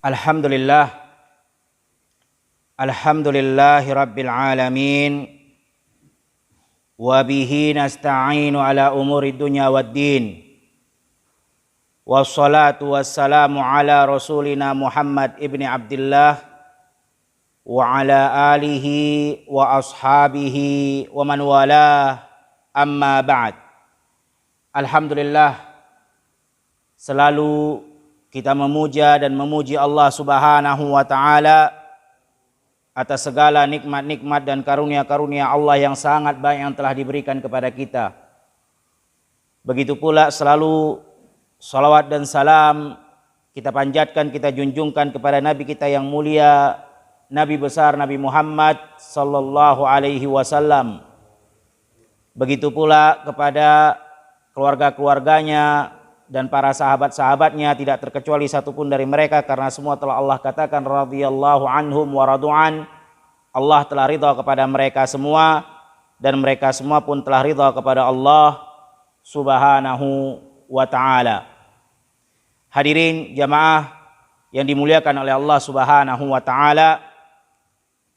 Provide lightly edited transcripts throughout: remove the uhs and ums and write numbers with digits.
Alhamdulillah, alhamdulillahi rabbil alamin, wa bihi nasta'inu ala umuri dunya waddin, wassalatu wassalamu ala rasulina Muhammad ibni Abdillah, wa ala alihi wa ashabihi wa man walah, amma ba'd. Alhamdulillah, selalu kita memuja dan memuji Allah Subhanahu wa ta'ala atas segala nikmat-nikmat dan karunia-karunia Allah yang sangat banyak yang telah diberikan kepada kita. Begitu pula selalu salawat dan salam kita panjatkan, kita junjungkan kepada Nabi kita yang mulia, Nabi besar Nabi Muhammad sallallahu alaihi wasallam. Begitu pula kepada keluarga-keluarganya dan para sahabat-sahabatnya, tidak terkecuali satupun dari mereka, karena semua telah Allah katakan radhiyallahu anhum wa radu'an. Allah telah ridha kepada mereka semua dan mereka semua pun telah ridha kepada Allah Subhanahu wa ta'ala. Hadirin jamaah yang dimuliakan oleh Allah Subhanahu wa ta'ala,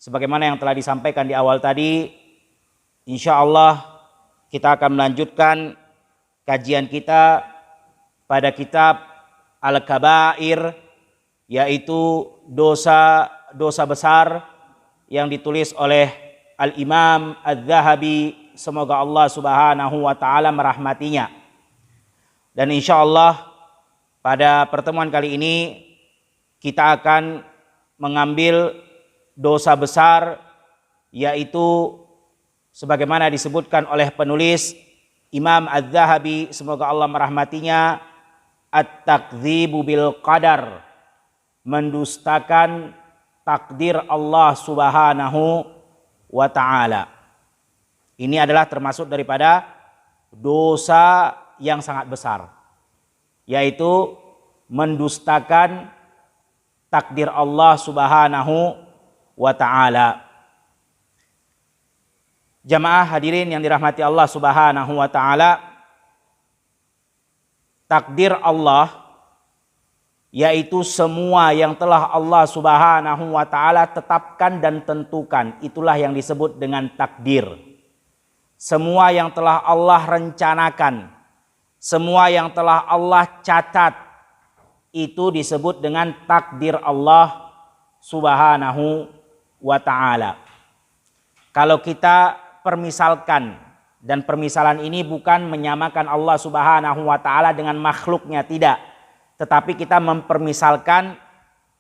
sebagaimana yang telah disampaikan di awal tadi, insyaallah kita akan melanjutkan kajian kita pada kitab Al-Kabair, yaitu dosa besar yang ditulis oleh Al-Imam Adz-Dzahabi, semoga Allah Subhanahu wa ta'ala merahmatinya. Dan insyaallah pada pertemuan kali ini kita akan mengambil dosa besar, yaitu sebagaimana disebutkan oleh penulis Imam Adz-Dzahabi, semoga Allah merahmatinya, at-takdzibu bil qadar, mendustakan takdir Allah Subhanahu wa ta'ala. Ini adalah termasuk daripada dosa yang sangat besar, yaitu mendustakan takdir Allah Subhanahu wa ta'ala. Jamaah hadirin yang dirahmati Allah Subhanahu wa ta'ala, takdir Allah, yaitu semua yang telah Allah Subhanahu wa ta'ala tetapkan dan tentukan, itulah yang disebut dengan takdir. Semua yang telah Allah rencanakan, semua yang telah Allah catat, itu disebut dengan takdir Allah Subhanahu wa ta'ala. Kalau kita permisalkan, dan permisalan ini bukan menyamakan Allah Subhanahu wa ta'ala dengan makhluknya, tidak. Tetapi kita mempermisalkan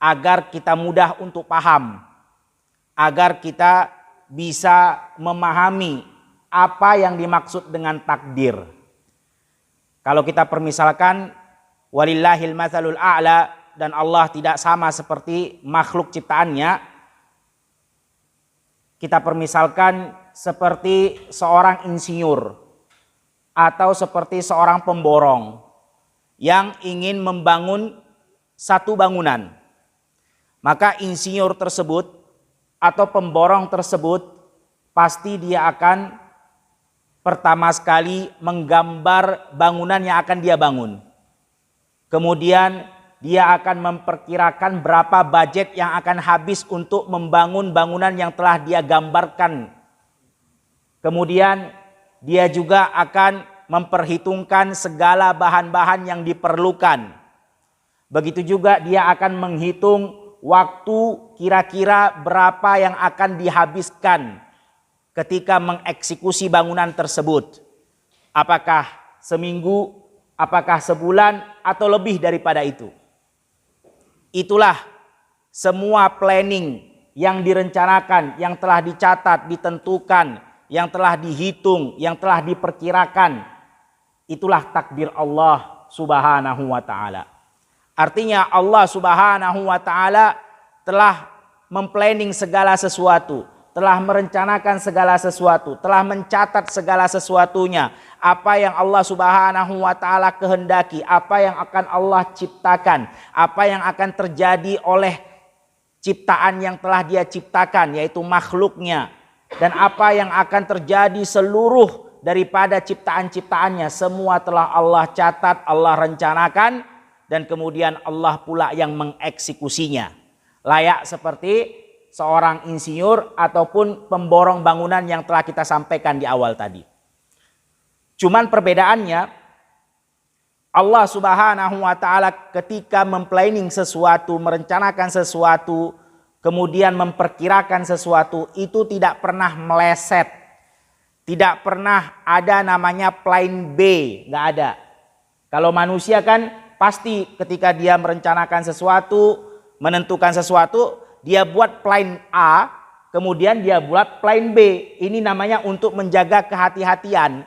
agar kita mudah untuk paham, agar kita bisa memahami apa yang dimaksud dengan takdir. Kalau kita permisalkan, walillahil matsalul a'la, dan Allah tidak sama seperti makhluk ciptaannya, kita permisalkan seperti seorang insinyur atau seperti seorang pemborong yang ingin membangun satu bangunan. Maka insinyur tersebut atau pemborong tersebut pasti dia akan pertama sekali menggambar bangunan yang akan dia bangun. Kemudian dia akan memperkirakan berapa budget yang akan habis untuk membangun bangunan yang telah dia gambarkan. Kemudian dia juga akan memperhitungkan segala bahan-bahan yang diperlukan. Begitu juga dia akan menghitung waktu kira-kira berapa yang akan dihabiskan ketika mengeksekusi bangunan tersebut. Apakah seminggu, apakah sebulan, atau lebih daripada itu. Itulah semua planning yang direncanakan, yang telah dicatat, ditentukan, yang telah dihitung, yang telah diperkirakan. Itulah takdir Allah Subhanahu wa ta'ala. Artinya Allah Subhanahu wa ta'ala telah memplanning segala sesuatu, telah merencanakan segala sesuatu, telah mencatat segala sesuatunya. Apa yang Allah Subhanahu wa ta'ala kehendaki, apa yang akan Allah ciptakan, apa yang akan terjadi oleh ciptaan yang telah dia ciptakan, yaitu makhluknya. Dan apa yang akan terjadi seluruh daripada ciptaan-ciptaannya, semua telah Allah catat, Allah rencanakan. dan kemudian Allah pula yang mengeksekusinya. Layak seperti seorang insinyur ataupun pemborong bangunan yang telah kita sampaikan di awal tadi. Cuman perbedaannya, Allah Subhanahu wa taala ketika memplanning sesuatu, merencanakan sesuatu, kemudian memperkirakan sesuatu, itu tidak pernah meleset. Tidak pernah ada namanya plan B, nggak ada. Kalau manusia kan pasti ketika dia merencanakan sesuatu, menentukan sesuatu, dia buat plan A, kemudian dia buat plan B. Ini namanya untuk menjaga kehati-hatian.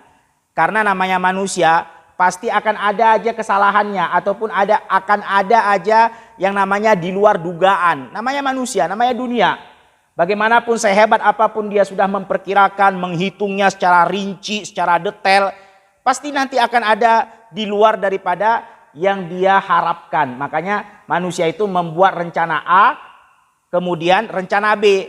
Karena namanya manusia, pasti akan ada aja kesalahannya ataupun akan ada aja yang namanya di luar dugaan. Namanya manusia, namanya dunia. Bagaimanapun sehebat apapun dia sudah memperkirakan, menghitungnya secara rinci, secara detail, pasti nanti akan ada di luar daripada yang dia harapkan. Makanya manusia itu membuat rencana A, kemudian rencana B.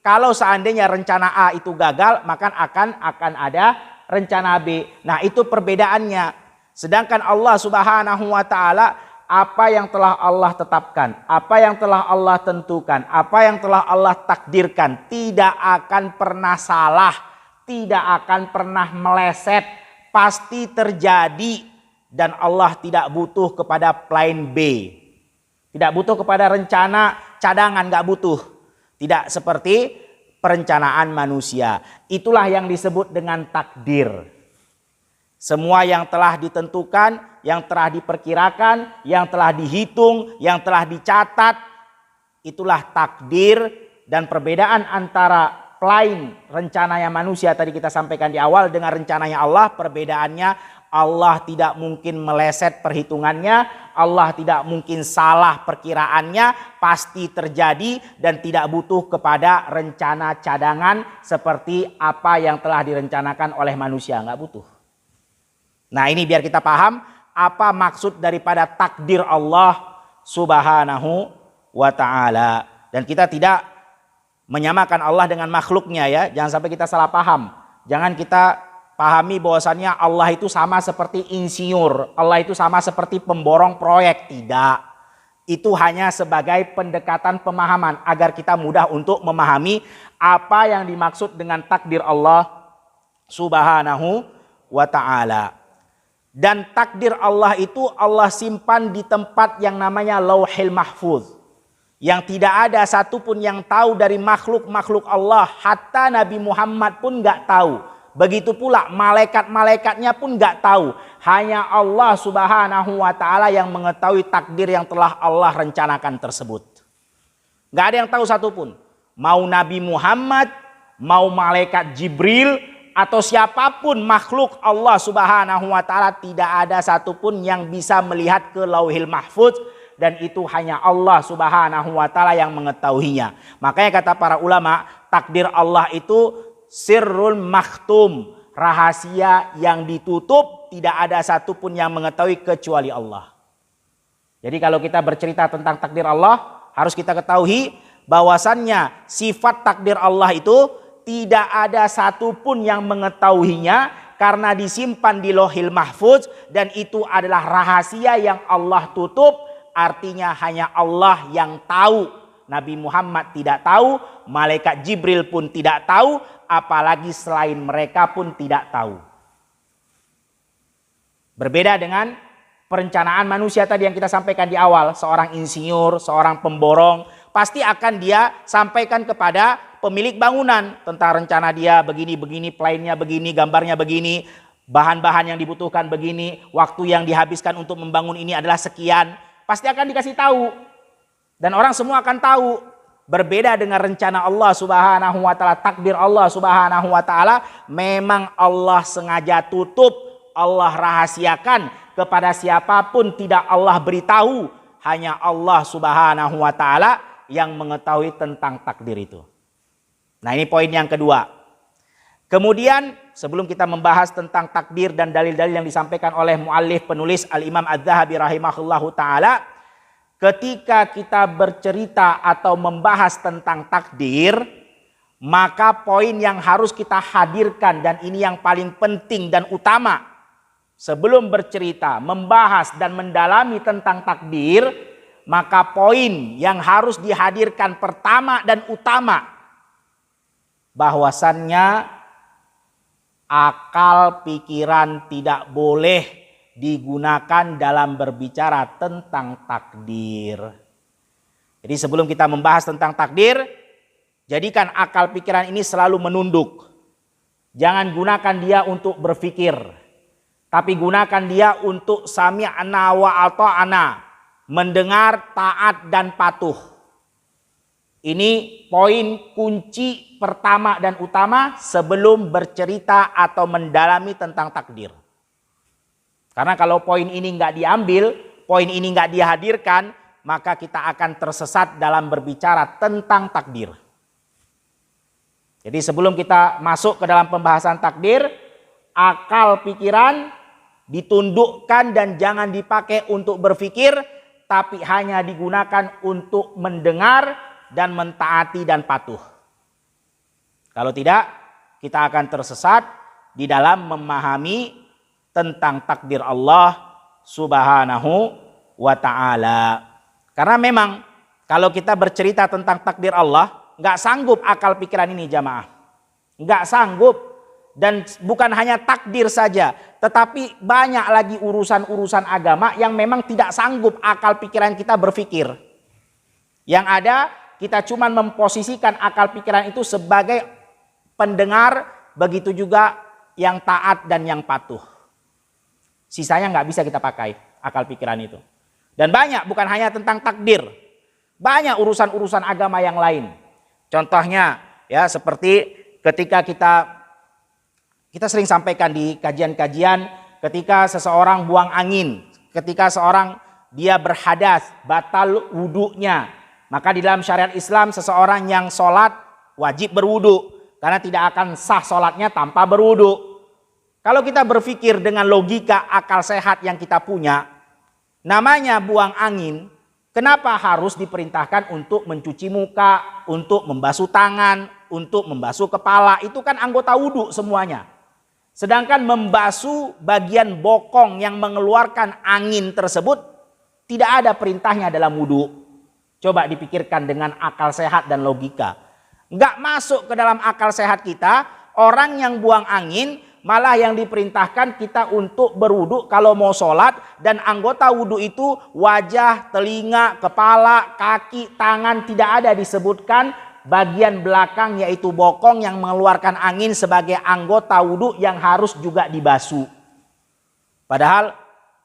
Kalau seandainya rencana A itu gagal, maka akan ada rencana B. Nah, itu perbedaannya. Sedangkan Allah Subhanahu wa taala, apa yang telah Allah tetapkan, apa yang telah Allah tentukan, apa yang telah Allah takdirkan, tidak akan pernah salah, tidak akan pernah meleset, pasti terjadi. Dan Allah tidak butuh kepada plan B. Tidak butuh kepada rencana cadangan, nggak butuh. Tidak seperti perencanaan manusia. Itulah yang disebut dengan takdir. Semua yang telah ditentukan, yang telah diperkirakan, yang telah dihitung, yang telah dicatat, itulah takdir. Dan perbedaan antara plan rencananya manusia tadi kita sampaikan di awal dengan rencananya Allah, perbedaannya Allah tidak mungkin meleset perhitungannya, Allah tidak mungkin salah perkiraannya, pasti terjadi dan tidak butuh kepada rencana cadangan seperti apa yang telah direncanakan oleh manusia, nggak butuh. Nah, ini biar kita paham apa maksud daripada takdir Allah Subhanahu wa taala. Dan kita tidak menyamakan Allah dengan makhluknya ya, jangan sampai kita salah paham. Jangan kita pahami bahwasannya Allah itu sama seperti insinyur, Allah itu sama seperti pemborong proyek. Tidak. Itu hanya sebagai pendekatan pemahaman agar kita mudah untuk memahami apa yang dimaksud dengan takdir Allah Subhanahu wa taala. Dan takdir Allah itu Allah simpan di tempat yang namanya Lauhil Mahfuz. Yang tidak ada satupun yang tahu dari makhluk-makhluk Allah, hatta Nabi Muhammad pun nggak tahu. Begitu pula malaikat-malaikatnya pun nggak tahu. Hanya Allah Subhanahu wa taala yang mengetahui takdir yang telah Allah rencanakan tersebut. Nggak ada yang tahu satupun. Mau Nabi Muhammad, mau malaikat Jibril, atau siapapun makhluk Allah Subhanahu wa taala, tidak ada satupun yang bisa melihat ke Lauhil Mahfuz. Dan itu hanya Allah Subhanahu wa taala yang mengetahuinya. Makanya kata para ulama, takdir Allah itu sirrul makhtum, rahasia yang ditutup, tidak ada satupun yang mengetahui kecuali Allah. Jadi kalau kita bercerita tentang takdir Allah, harus kita ketahui bahwasannya sifat takdir Allah itu tidak ada satupun yang mengetahuinya karena disimpan di Lauhil Mahfuz, dan itu adalah rahasia yang Allah tutup, artinya hanya Allah yang tahu. Nabi Muhammad tidak tahu, malaikat Jibril pun tidak tahu, apalagi selain mereka pun tidak tahu. Berbeda dengan perencanaan manusia tadi yang kita sampaikan di awal. Seorang insinyur, seorang pemborong, pasti akan dia sampaikan kepada pemilik bangunan tentang rencana dia begini-begini, plannya begini, gambarnya begini, bahan-bahan yang dibutuhkan begini, waktu yang dihabiskan untuk membangun ini adalah sekian. Pasti akan dikasih tahu. Dan orang semua akan tahu. Berbeda dengan rencana Allah Subhanahu wa taala, takdir Allah Subhanahu wa taala, memang Allah sengaja tutup, Allah rahasiakan, kepada siapapun tidak Allah beritahu, hanya Allah Subhanahu wa taala yang mengetahui tentang takdir itu. Nah, ini poin yang kedua. Kemudian sebelum kita membahas tentang takdir dan dalil-dalil yang disampaikan oleh muallif penulis Al-Imam Az-Zahabi rahimahullahu taala, ketika kita bercerita atau membahas tentang takdir, maka poin yang harus kita hadirkan, dan ini yang paling penting dan utama, sebelum bercerita, membahas dan mendalami tentang takdir, maka poin yang harus dihadirkan pertama dan utama, bahwasannya akal pikiran tidak boleh digunakan dalam berbicara tentang takdir. Jadi sebelum kita membahas tentang takdir, jadikan akal pikiran ini selalu menunduk. Jangan gunakan dia untuk berpikir, tapi gunakan dia untuk sami'na wa ata'na, mendengar, taat dan patuh. Ini poin kunci pertama dan utama sebelum bercerita atau mendalami tentang takdir. Karena kalau poin ini nggak diambil, poin ini nggak dihadirkan, maka kita akan tersesat dalam berbicara tentang takdir. Jadi sebelum kita masuk ke dalam pembahasan takdir, akal pikiran ditundukkan dan jangan dipakai untuk berpikir, tapi hanya digunakan untuk mendengar dan mentaati dan patuh. Kalau tidak, kita akan tersesat di dalam memahami tentang takdir Allah Subhanahu wa ta'ala. Karena memang kalau kita bercerita tentang takdir Allah, nggak sanggup akal pikiran ini jamaah. Nggak sanggup. Dan bukan hanya takdir saja, tetapi banyak lagi urusan-urusan agama yang memang tidak sanggup akal pikiran kita berpikir. Yang ada, kita cuma memposisikan akal pikiran itu sebagai pendengar, begitu juga yang taat dan yang patuh. Sisanya nggak bisa kita pakai akal pikiran itu. Dan banyak, bukan hanya tentang takdir, banyak urusan-urusan agama yang lain. Contohnya ya seperti ketika kita sering sampaikan di kajian-kajian, ketika seseorang buang angin, ketika seorang dia berhadas, batal wudunya, maka di dalam syariat Islam seseorang yang sholat wajib berwudu, karena tidak akan sah sholatnya tanpa berwudu. Kalau kita berpikir dengan logika akal sehat yang kita punya, namanya buang angin, kenapa harus diperintahkan untuk mencuci muka, untuk membasuh tangan, untuk membasuh kepala? Itu kan anggota wudu semuanya. Sedangkan membasuh bagian bokong yang mengeluarkan angin tersebut tidak ada perintahnya dalam wudu. Coba dipikirkan dengan akal sehat dan logika. Nggak masuk ke dalam akal sehat kita, orang yang buang angin malah yang diperintahkan kita untuk berwudu kalau mau sholat, dan anggota wudu itu wajah, telinga, kepala, kaki, tangan, tidak ada disebutkan bagian belakang yaitu bokong yang mengeluarkan angin sebagai anggota wudu yang harus juga dibasuh. Padahal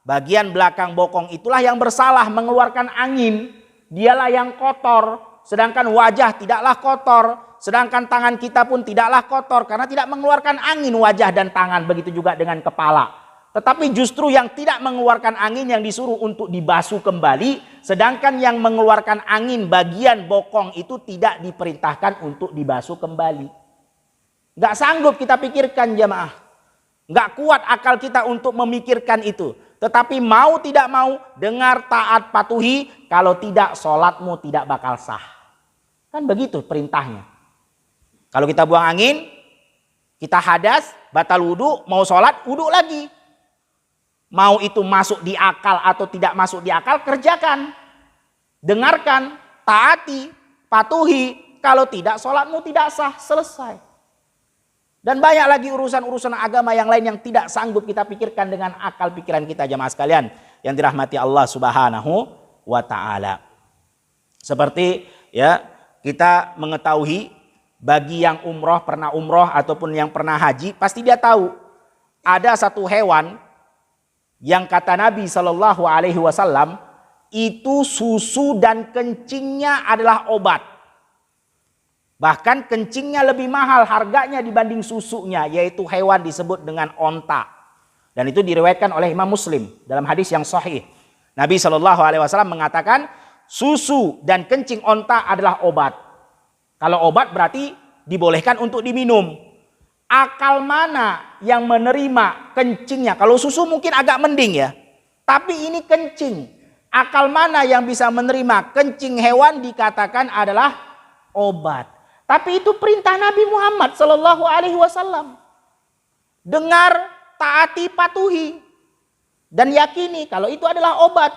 bagian belakang bokong itulah yang bersalah mengeluarkan angin, dialah yang kotor, sedangkan wajah tidaklah kotor, sedangkan tangan kita pun tidaklah kotor karena tidak mengeluarkan angin wajah dan tangan, begitu juga dengan kepala. Tetapi justru yang tidak mengeluarkan angin yang disuruh untuk dibasuh kembali, sedangkan yang mengeluarkan angin bagian bokong itu tidak diperintahkan untuk dibasuh kembali. Gak sanggup kita pikirkan jamaah. Gak kuat akal kita untuk memikirkan itu. Tetapi mau tidak mau, dengar, taat, patuhi. Kalau tidak, sholatmu tidak bakal sah. Kan begitu perintahnya. Kalau kita buang angin, kita hadas, batal wudu, mau sholat, wudu lagi. Mau itu masuk di akal atau tidak masuk di akal, kerjakan. Dengarkan, taati, patuhi. Kalau tidak, sholatmu tidak sah, selesai. Dan banyak lagi urusan-urusan agama yang lain yang tidak sanggup kita pikirkan dengan akal pikiran kita jamaah sekalian. Yang dirahmati Allah Subhanahu wa ta'ala. Seperti ya kita mengetahui bagi yang umroh, pernah umroh ataupun yang pernah haji, pasti dia tahu ada satu hewan yang kata Nabi Shallallahu Alaihi Wasallam itu susu dan kencingnya adalah obat. Bahkan kencingnya lebih mahal harganya dibanding susunya, yaitu hewan disebut dengan onta. Dan itu diriwayatkan oleh Imam Muslim dalam hadis yang sahih. Nabi Shallallahu Alaihi Wasallam mengatakan susu dan kencing onta adalah obat. Kalau obat berarti dibolehkan untuk diminum. Akal mana yang menerima kencingnya? Kalau susu mungkin agak mending ya. Tapi ini kencing. Akal mana yang bisa menerima kencing hewan dikatakan adalah obat. Tapi itu perintah Nabi Muhammad Sallallahu Alaihi Wasallam. Dengar, taati, patuhi. dan yakini kalau itu adalah obat.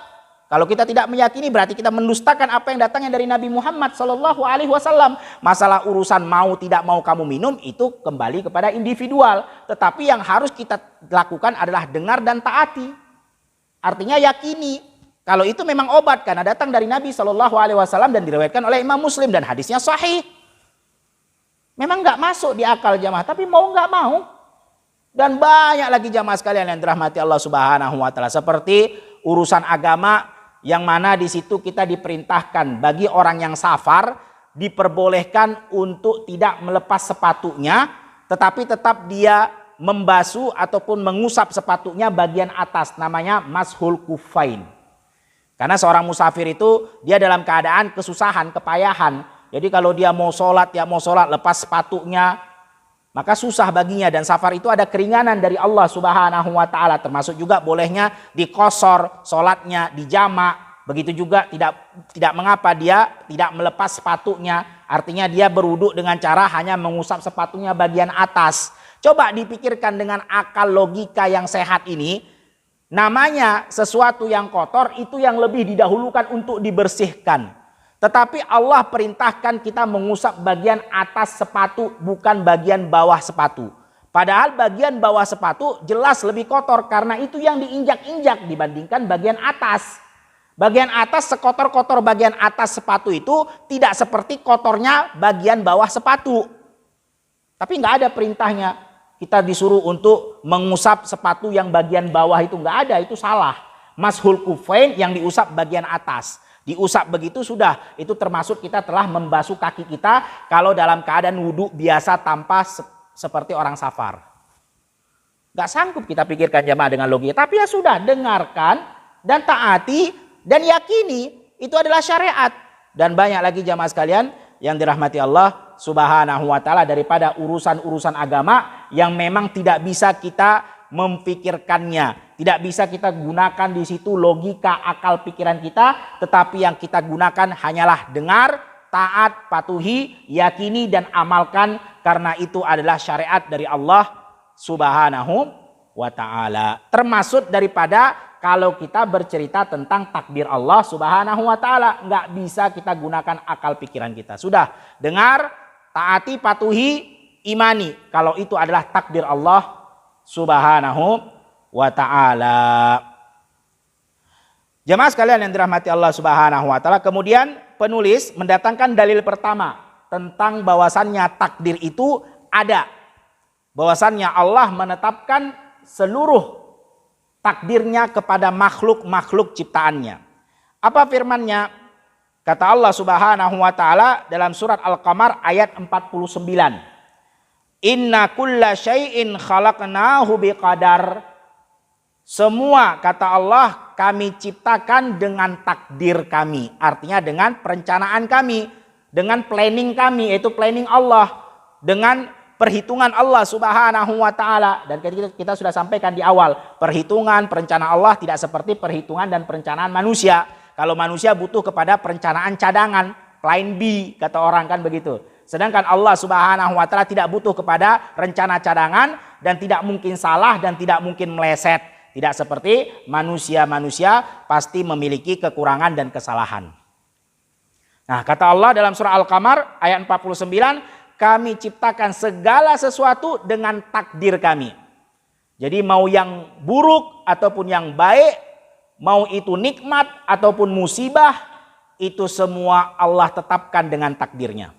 Kalau kita tidak meyakini berarti kita mendustakan apa yang datangnya dari Nabi Muhammad SAW. Masalah urusan mau tidak mau kamu minum itu kembali kepada individual. Tetapi yang harus kita lakukan adalah dengar dan taati. Artinya yakini kalau itu memang obat karena datang dari Nabi SAW dan diriwayatkan oleh Imam Muslim dan hadisnya sahih. Memang nggak masuk di akal jamaah, tapi mau nggak mau. Dan banyak lagi jamaah sekalian yang dirahmati Allah Subhanahu wa taala, seperti urusan agama yang mana di situ kita diperintahkan bagi orang yang safar diperbolehkan untuk tidak melepas sepatunya, tetapi tetap dia membasuh ataupun mengusap sepatunya bagian atas, namanya mashul kufain. Karena seorang musafir itu dia dalam keadaan kesusahan, kepayahan. Jadi kalau dia mau sholat lepas sepatunya, maka susah baginya. Dan safar itu ada keringanan dari Allah Subhanahu wa taala, termasuk juga bolehnya dikosor sholatnya, dijamak. Begitu juga tidak mengapa dia tidak melepas sepatunya. Artinya dia berwudu dengan cara hanya mengusap sepatunya bagian atas. Coba dipikirkan dengan akal logika yang sehat ini. Namanya sesuatu yang kotor itu yang lebih didahulukan untuk dibersihkan. Tetapi Allah perintahkan kita mengusap bagian atas sepatu, bukan bagian bawah sepatu. Padahal bagian bawah sepatu jelas lebih kotor karena itu yang diinjak-injak dibandingkan bagian atas. Bagian atas, sekotor-kotor bagian atas sepatu itu tidak seperti kotornya bagian bawah sepatu. Tapi nggak ada perintahnya kita disuruh untuk mengusap sepatu yang bagian bawah itu, nggak ada, itu salah. Mashul kufain yang diusap bagian atas. Diusap begitu sudah, itu termasuk kita telah membasuh kaki kita kalau dalam keadaan wudhu biasa tanpa seperti orang safar. Gak sanggup kita pikirkan jamaah dengan logika, tapi ya sudah, dengarkan dan taati dan yakini itu adalah syariat. Dan banyak lagi jamaah sekalian yang dirahmati Allah Subhanahu wa taala daripada urusan-urusan agama yang memang tidak bisa kita memfikirkannya, tidak bisa kita gunakan di situ logika akal pikiran kita, tetapi yang kita gunakan hanyalah dengar, taat, patuhi, yakini dan amalkan karena itu adalah syariat dari Allah Subhanahu wa taala. Termasuk daripada kalau kita bercerita tentang takdir Allah Subhanahu wa taala, nggak bisa kita gunakan akal pikiran kita. Sudah, dengar, taati, patuhi, imani kalau itu adalah takdir Allah Subhanahu wa ta'ala. Jemaah sekalian yang dirahmati Allah Subhanahu wa ta'ala, kemudian penulis mendatangkan dalil pertama tentang bahwasannya takdir itu ada. Bahwasannya Allah menetapkan seluruh takdirnya kepada makhluk-makhluk ciptaannya. Apa firman-Nya? Kata Allah Subhanahu wa ta'ala dalam surat Al-Qamar ayat 49. Inna kulla syai'in khalaqnahu biqadar. Semua kata Allah kami ciptakan dengan takdir kami. Artinya dengan perencanaan kami. Dengan planning kami, yaitu planning Allah. Dengan perhitungan Allah Subhanahu wa ta'ala. Dan kita sudah sampaikan di awal. Perhitungan, perencanaan Allah tidak seperti perhitungan dan perencanaan manusia. Kalau manusia butuh kepada perencanaan cadangan. Plan B kata orang kan begitu. Sedangkan Allah Subhanahu wa ta'ala tidak butuh kepada rencana cadangan dan tidak mungkin salah dan tidak mungkin meleset. Tidak seperti manusia pasti memiliki kekurangan dan kesalahan. Nah, kata Allah dalam surah Al-Qamar ayat 49, kami ciptakan segala sesuatu dengan takdir kami. Jadi mau yang buruk ataupun yang baik, mau itu nikmat ataupun musibah, itu semua Allah tetapkan dengan takdirnya.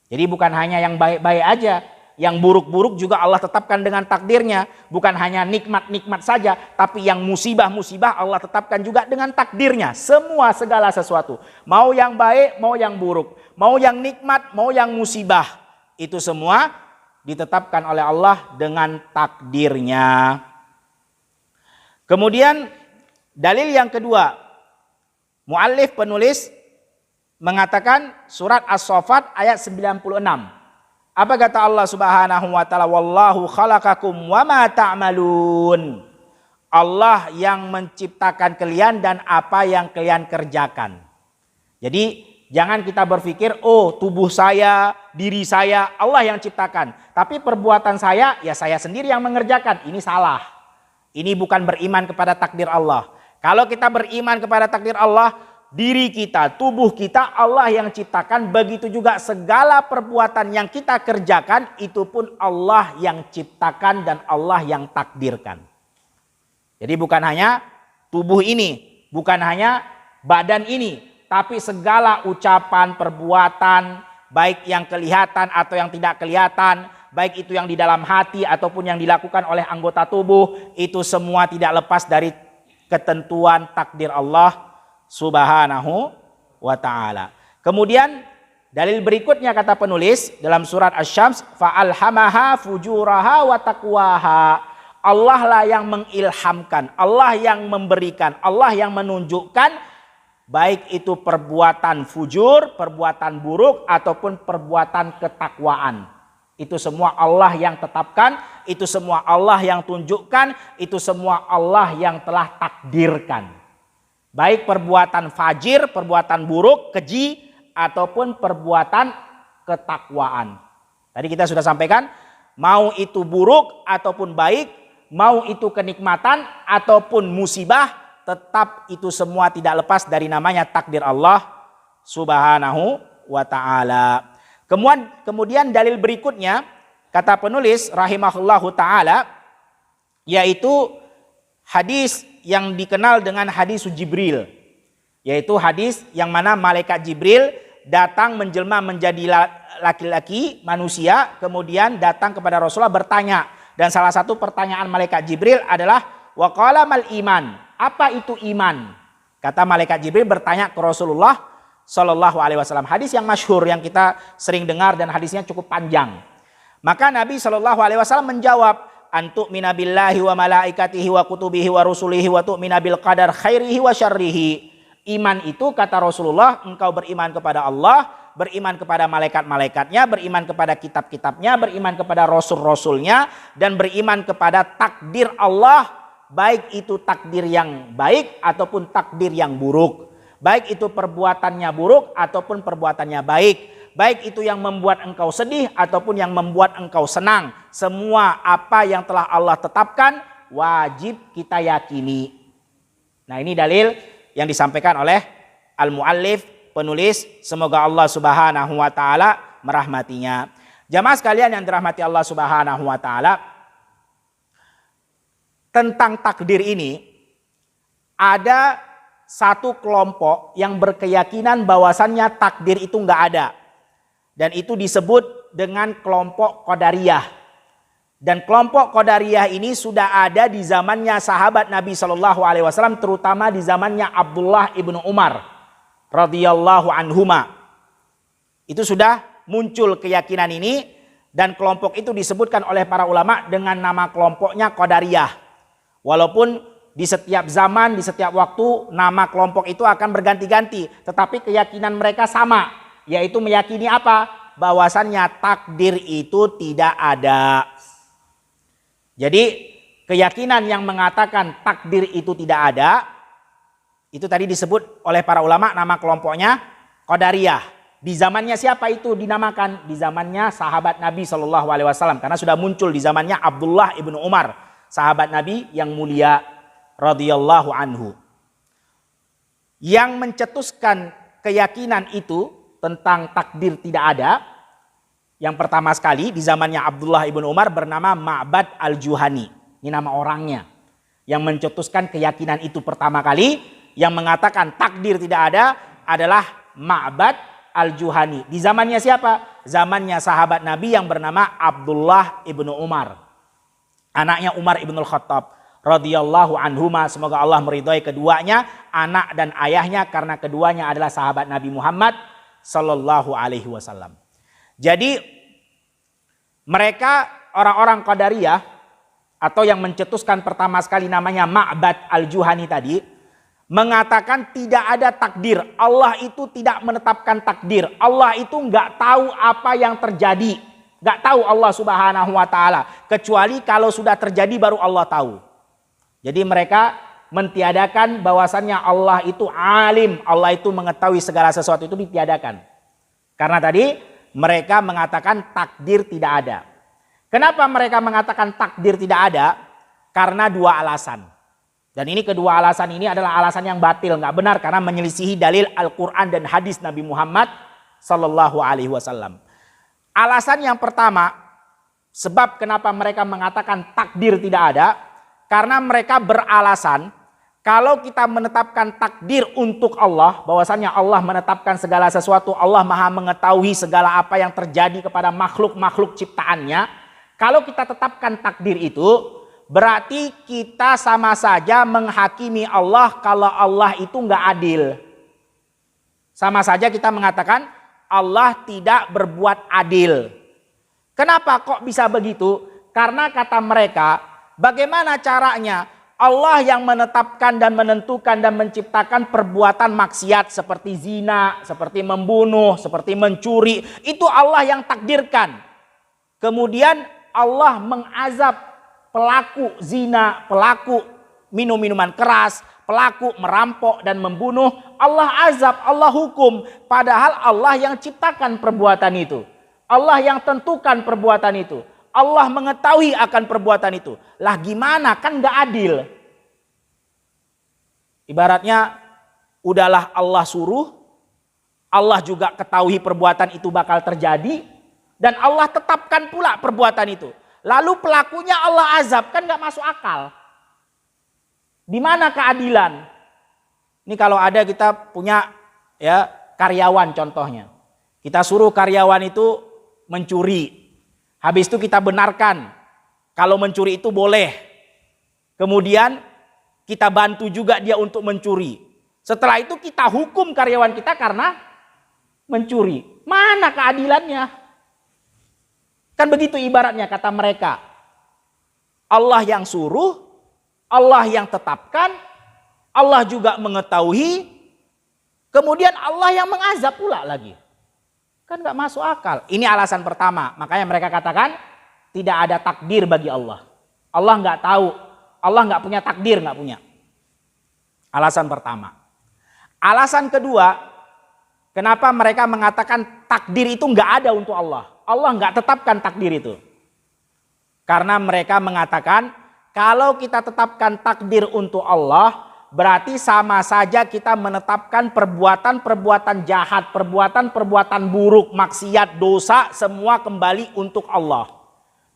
Jadi bukan hanya yang baik-baik aja, yang buruk-buruk juga Allah tetapkan dengan takdirnya. Bukan hanya nikmat-nikmat saja, tapi yang musibah-musibah Allah tetapkan juga dengan takdirnya. Semua segala sesuatu, mau yang baik, mau yang buruk, mau yang nikmat, mau yang musibah, itu semua ditetapkan oleh Allah dengan takdirnya. Kemudian dalil yang kedua, muallif penulis mengatakan surat As-Saffat ayat 96. Apa kata Allah Subhanahu wa taala? Wallahu khalaqakum wa ma ta'malun. Allah yang menciptakan kalian dan apa yang kalian kerjakan. Jadi jangan kita berpikir, oh tubuh saya, diri saya Allah yang ciptakan, tapi perbuatan saya ya saya sendiri yang mengerjakan. Ini salah. Ini bukan beriman kepada takdir Allah. Kalau kita beriman kepada takdir Allah, diri kita, tubuh kita Allah yang ciptakan. Begitu juga segala perbuatan yang kita kerjakan itu pun Allah yang ciptakan dan Allah yang takdirkan. Jadi bukan hanya tubuh ini, bukan hanya badan ini, tapi segala ucapan, perbuatan, baik yang kelihatan atau yang tidak kelihatan, baik itu yang di dalam hati ataupun yang dilakukan oleh anggota tubuh, itu semua tidak lepas dari ketentuan takdir Allah Subhanahu wa ta'ala. Kemudian dalil berikutnya kata penulis dalam surat Asy-Syams, fa'alhamaha fujuraha wa taqwaha. Allah lah yang mengilhamkan, Allah yang memberikan, Allah yang menunjukkan, baik itu perbuatan fujur, perbuatan buruk ataupun perbuatan ketakwaan. Itu semua Allah yang tetapkan, itu semua Allah yang tunjukkan, itu semua Allah yang telah takdirkan. Baik perbuatan fajir, perbuatan buruk, keji, ataupun perbuatan ketakwaan. Tadi kita sudah sampaikan, mau itu buruk ataupun baik, mau itu kenikmatan ataupun musibah, tetap itu semua tidak lepas dari namanya takdir Allah Subhanahu wa ta'ala. Kemudian dalil berikutnya kata penulis rahimahullahu ta'ala, yaitu hadis yang dikenal dengan hadis Jibril, yaitu hadis yang mana malaikat Jibril datang menjelma menjadi laki-laki manusia, kemudian datang kepada Rasulullah bertanya, dan salah satu pertanyaan malaikat Jibril adalah waqala mal iman, apa itu iman? Kata malaikat Jibril bertanya ke Rasulullah Shallallahu Alaihi Wasallam, hadis yang masyhur yang kita sering dengar dan hadisnya cukup panjang. Maka Nabi Shallallahu Alaihi Wasallam menjawab, antu'mina billahi wa malaikatihi wa kutubihi wa rusulihi wa tu'mina bil qadar khairihi wa syarrihi. Iman itu kata Rasulullah, engkau beriman kepada Allah, beriman kepada malaikat-malaikatnya, beriman kepada kitab-kitabnya, beriman kepada rasul-rasulnya, dan beriman kepada takdir Allah, baik itu takdir yang baik ataupun takdir yang buruk. Baik itu perbuatannya buruk ataupun perbuatannya baik. Baik itu yang membuat engkau sedih ataupun yang membuat engkau senang. Semua apa yang telah Allah tetapkan wajib kita yakini. Nah, ini dalil yang disampaikan oleh al-muallif, penulis, semoga Allah Subhanahu wa ta'ala merahmatinya. Jamaah sekalian yang dirahmati Allah Subhanahu wa ta'ala, tentang takdir ini ada satu kelompok yang berkeyakinan bahwasannya takdir itu enggak ada, dan itu disebut dengan kelompok Qadariyah. Dan kelompok Qadariyah ini sudah ada di zamannya sahabat Nabi Shallallahu Alaihi Wasallam, terutama di zamannya Abdullah ibnu Umar radhiyallahu anhuma. Itu sudah muncul keyakinan ini, dan kelompok itu disebutkan oleh para ulama dengan nama kelompoknya Qadariyah. Walaupun di setiap zaman, di setiap waktu nama kelompok itu akan berganti-ganti, tetapi keyakinan mereka sama, yaitu meyakini apa? Bahwasannya takdir itu tidak ada. Jadi keyakinan yang mengatakan takdir itu tidak ada, itu tadi disebut oleh para ulama nama kelompoknya Qadariyah. Di zamannya siapa itu dinamakan? Di zamannya sahabat Nabi Shallallahu Alaihi Wasallam, karena sudah muncul di zamannya Abdullah ibnu Umar, sahabat Nabi yang mulia radhiyallahu anhu. Yang mencetuskan keyakinan itu tentang takdir tidak ada, yang pertama sekali di zamannya Abdullah ibnu Umar bernama Ma'bad al-Juhani. Ini nama orangnya. Yang mencetuskan keyakinan itu pertama kali, yang mengatakan takdir tidak ada adalah Ma'bad al-Juhani. Di zamannya siapa? Zamannya sahabat Nabi yang bernama Abdullah ibnu Umar, anaknya Umar ibnul Khattab radhiyallahu anhuma, semoga Allah meridhai keduanya, anak dan ayahnya, karena keduanya adalah sahabat Nabi Muhammad sallallahu alaihi wasallam. Jadi mereka orang-orang Qadariyah atau yang mencetuskan pertama sekali namanya Ma'bad al-Juhani tadi, mengatakan tidak ada takdir. Allah itu tidak menetapkan takdir. Allah itu nggak tahu apa yang terjadi. Nggak tahu Allah Subhanahu wa ta'ala. Kecuali kalau sudah terjadi baru Allah tahu. Jadi mereka mentiadakan bahwasannya Allah itu alim. Allah itu mengetahui segala sesuatu, itu ditiadakan. Karena tadi mereka mengatakan takdir tidak ada. Kenapa mereka mengatakan takdir tidak ada? karena dua alasan. Dan ini kedua alasan ini adalah alasan yang batil, nggak benar karena menyelisihi dalil Al-Quran dan hadis Nabi Muhammad Sallallahu Alaihi Wasallam. Alasan yang pertama, sebab kenapa mereka mengatakan takdir tidak ada, karena mereka beralasan kalau kita menetapkan takdir untuk Allah, bahwasannya Allah menetapkan segala sesuatu, Allah maha mengetahui segala apa yang terjadi kepada makhluk-makhluk ciptaannya. Kalau kita tetapkan takdir itu, berarti kita sama saja menghakimi Allah kalau Allah itu nggak adil. Sama saja kita mengatakan Allah tidak berbuat adil. Kenapa kok bisa begitu? Karena kata mereka, bagaimana caranya Allah yang menetapkan dan menentukan dan menciptakan perbuatan maksiat seperti zina, seperti membunuh, seperti mencuri, itu Allah yang takdirkan. Kemudian Allah mengazab pelaku zina, pelaku minum minuman keras, pelaku merampok dan membunuh, Allah azab, Allah hukum. Padahal Allah yang ciptakan perbuatan itu. Allah yang tentukan perbuatan itu. Allah mengetahui akan perbuatan itu. Lah gimana? Kan gak adil. Ibaratnya udahlah Allah suruh, Allah juga ketahui perbuatan itu bakal terjadi, dan Allah tetapkan pula perbuatan itu. Lalu pelakunya Allah azab, kan gak masuk akal. Di mana keadilan? Ini kalau ada kita punya ya karyawan contohnya. Kita suruh karyawan itu mencuri. Habis itu kita benarkan kalau mencuri itu boleh. Kemudian kita bantu juga dia untuk mencuri. Setelah itu kita hukum karyawan kita karena mencuri. Mana keadilannya? Kan begitu ibaratnya kata mereka. Allah yang suruh, Allah yang tetapkan, Allah juga mengetahui, kemudian Allah yang mengazab pula lagi. Kan gak masuk akal. Ini alasan pertama. Makanya mereka katakan tidak ada takdir bagi Allah. Allah gak tahu. Allah gak punya takdir, gak punya. Alasan pertama. Alasan kedua, kenapa mereka mengatakan takdir itu gak ada untuk Allah. Allah nggak tetapkan takdir itu. Karena mereka mengatakan kalau kita tetapkan takdir untuk Allah, berarti sama saja kita menetapkan perbuatan-perbuatan jahat, perbuatan-perbuatan buruk, maksiat, dosa, semua kembali untuk Allah.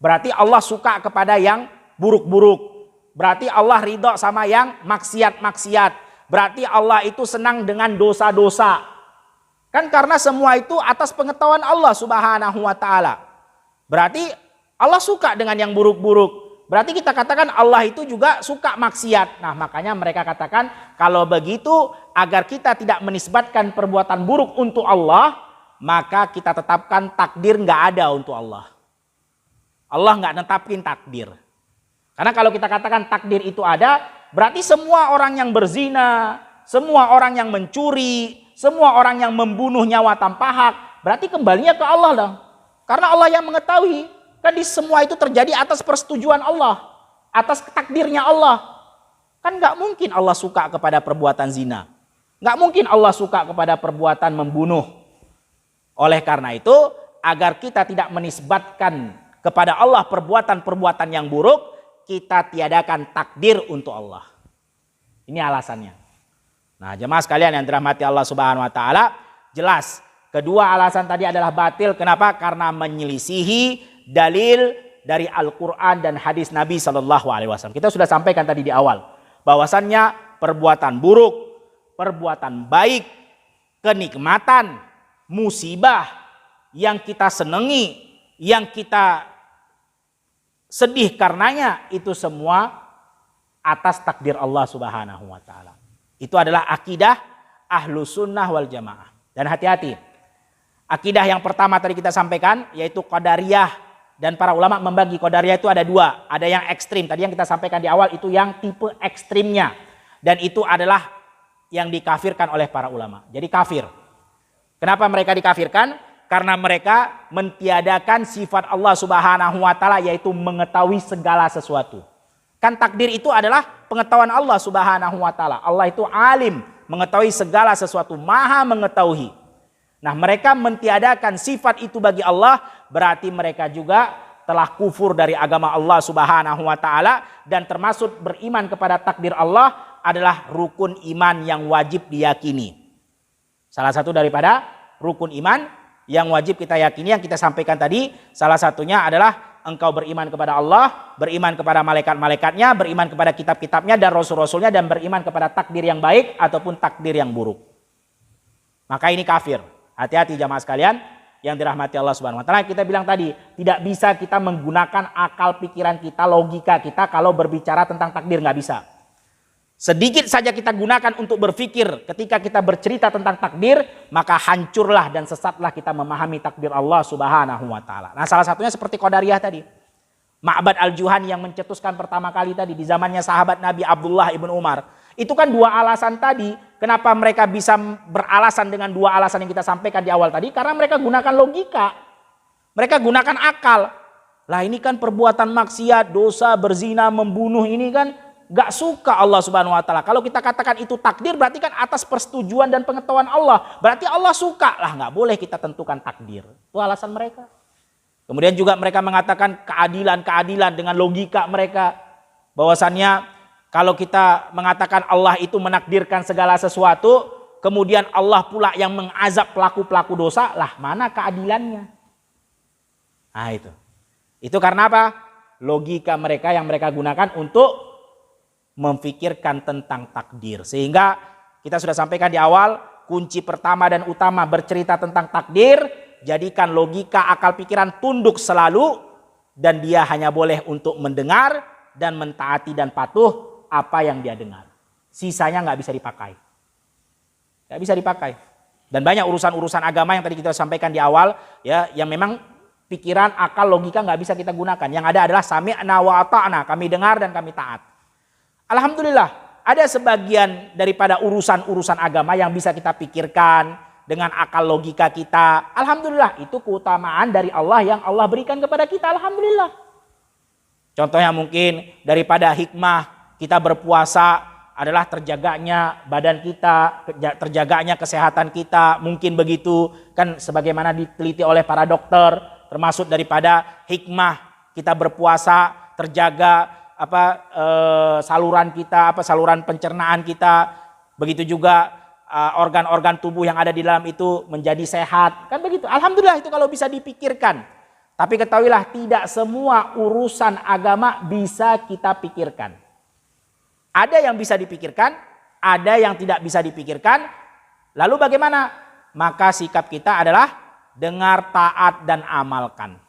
Berarti Allah suka kepada yang buruk-buruk. Berarti Allah ridho sama yang maksiat-maksiat. Berarti Allah itu senang dengan dosa-dosa. Kan karena semua itu atas pengetahuan Allah Subhanahu wa ta'ala. Berarti Allah suka dengan yang buruk-buruk. Berarti kita katakan Allah itu juga suka maksiat. Nah makanya mereka katakan kalau begitu agar kita tidak menisbatkan perbuatan buruk untuk Allah, maka kita tetapkan takdir nggak ada untuk Allah. Allah nggak netapin takdir. Karena kalau kita katakan takdir itu ada, berarti semua orang yang berzina, semua orang yang mencuri, semua orang yang membunuh nyawa tanpa hak, berarti kembalinya ke Allah dong. Karena Allah yang mengetahui. Kan di semua itu terjadi atas persetujuan Allah. Atas takdirnya Allah. Kan gak mungkin Allah suka kepada perbuatan zina. Gak mungkin Allah suka kepada perbuatan membunuh. Oleh karena itu, agar kita tidak menisbatkan kepada Allah perbuatan-perbuatan yang buruk, kita tiadakan takdir untuk Allah. Ini alasannya. Nah, jemaah sekalian yang dirahmati Allah Subhanahu wa taala, jelas kedua alasan tadi adalah batil. Kenapa? Karena menyelisihi dalil dari Al-Qur'an dan hadis Nabi Shallallahu alaihi wasallam. Kita sudah sampaikan tadi di awal bahwasannya perbuatan buruk, perbuatan baik, kenikmatan, musibah yang kita senangi, yang kita sedih karenanya, itu semua atas takdir Allah Subhanahu wa taala. Itu adalah akidah ahlu sunnah wal jamaah. Dan hati-hati, akidah yang pertama tadi kita sampaikan yaitu qadariyah, dan para ulama membagi qadariyah itu ada dua. Ada yang ekstrim, tadi yang kita sampaikan di awal itu yang tipe ekstrimnya, dan itu adalah yang dikafirkan oleh para ulama. Jadi kafir. Kenapa mereka dikafirkan? Karena mereka mentiadakan sifat Allah Subhanahu wa taala yaitu mengetahui segala sesuatu. Kan takdir itu adalah pengetahuan Allah Subhanahu wa taala. Allah itu alim, mengetahui segala sesuatu, maha mengetahui. Nah, mereka mentiadakan sifat itu bagi Allah, berarti mereka juga telah kufur dari agama Allah Subhanahu wa taala, dan termasuk beriman kepada takdir Allah adalah rukun iman yang wajib diyakini. Salah satu daripada rukun iman yang wajib kita yakini yang kita sampaikan tadi, salah satunya adalah engkau beriman kepada Allah, beriman kepada malaikat-malaikatnya, beriman kepada kitab-kitabnya dan rasul-rasulnya, dan beriman kepada takdir yang baik ataupun takdir yang buruk. Maka ini kafir. Hati-hati jamaah sekalian yang dirahmati Allah Subhanahu wa taala. Kita bilang tadi, tidak bisa kita menggunakan akal pikiran kita, logika kita kalau berbicara tentang takdir, nggak bisa. Sedikit saja kita gunakan untuk berpikir ketika kita bercerita tentang takdir, maka hancurlah dan sesatlah kita memahami takdir Allah Subhanahu wa taala. Nah, salah satunya seperti Qadariyah tadi. Ma'bad al-Juhani yang mencetuskan pertama kali tadi di zamannya sahabat Nabi Abdullah ibn Umar. Itu kan dua alasan tadi. Kenapa mereka bisa beralasan dengan dua alasan yang kita sampaikan di awal tadi? Karena mereka gunakan logika. Mereka gunakan akal. Lah ini kan perbuatan maksiat, dosa, berzina, membunuh ini kan gak suka Allah Subhanahu wa taala. Kalau kita katakan itu takdir, berarti kan atas persetujuan dan pengetahuan Allah. Berarti Allah suka. Lah gak boleh kita tentukan takdir. Itu alasan mereka. Kemudian juga mereka mengatakan keadilan-keadilan dengan logika mereka. Bahwasannya kalau kita mengatakan Allah itu menakdirkan segala sesuatu, kemudian Allah pula yang mengazab pelaku-pelaku dosa, lah mana keadilannya? Nah itu. Itu karena apa? Logika mereka yang mereka gunakan untuk memfikirkan tentang takdir. Sehingga kita sudah sampaikan di awal, kunci pertama dan utama bercerita tentang takdir, jadikan logika akal pikiran tunduk selalu, dan dia hanya boleh untuk mendengar dan mentaati dan patuh apa yang dia dengar. Sisanya nggak bisa dipakai. Nggak bisa dipakai. Dan banyak urusan-urusan agama yang tadi kita sampaikan di awal, ya, yang memang pikiran, akal, logika nggak bisa kita gunakan. Yang ada adalah sami'na wa ata'na, kami dengar dan kami taat. Alhamdulillah, ada sebagian daripada urusan-urusan agama yang bisa kita pikirkan dengan akal logika kita. Alhamdulillah, itu keutamaan dari Allah yang Allah berikan kepada kita. Alhamdulillah. Contohnya mungkin daripada hikmah kita berpuasa adalah terjaganya badan kita, terjaganya kesehatan kita. Mungkin begitu kan, sebagaimana diteliti oleh para dokter, termasuk daripada hikmah kita berpuasa, terjaga saluran kita, saluran pencernaan kita, begitu juga organ-organ tubuh yang ada di dalam itu menjadi sehat, kan begitu. Alhamdulillah itu kalau bisa dipikirkan. Tapi ketahuilah tidak semua urusan agama bisa kita pikirkan. Ada yang bisa dipikirkan, ada yang tidak bisa dipikirkan. Lalu bagaimana? Maka sikap kita adalah dengar, taat dan amalkan.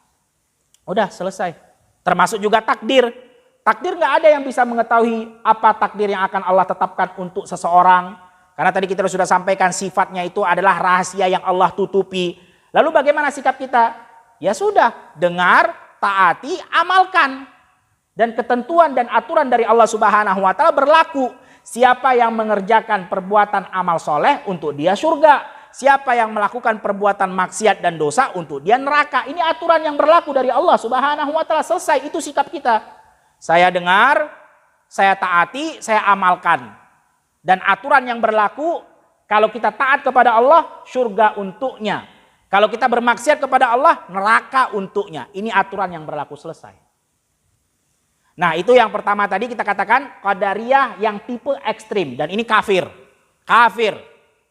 Udah selesai. Termasuk juga takdir. Takdir nggak ada yang bisa mengetahui apa takdir yang akan Allah tetapkan untuk seseorang. Karena tadi kita sudah sampaikan sifatnya itu adalah rahasia yang Allah tutupi. Lalu bagaimana sikap kita? Ya sudah, dengar, taati, amalkan. Dan ketentuan dan aturan dari Allah Subhanahu wa taala berlaku. Siapa yang mengerjakan perbuatan amal soleh, untuk dia surga. Siapa yang melakukan perbuatan maksiat dan dosa, untuk dia neraka. Ini aturan yang berlaku dari Allah Subhanahu wa taala. Selesai, itu sikap kita. Saya dengar, saya taati, saya amalkan. Dan aturan yang berlaku, kalau kita taat kepada Allah, surga untuknya. Kalau kita bermaksiat kepada Allah, neraka untuknya. Ini aturan yang berlaku, selesai. Nah, itu yang pertama tadi kita katakan Qadariyah yang tipe ekstrim. Dan ini kafir. Kafir.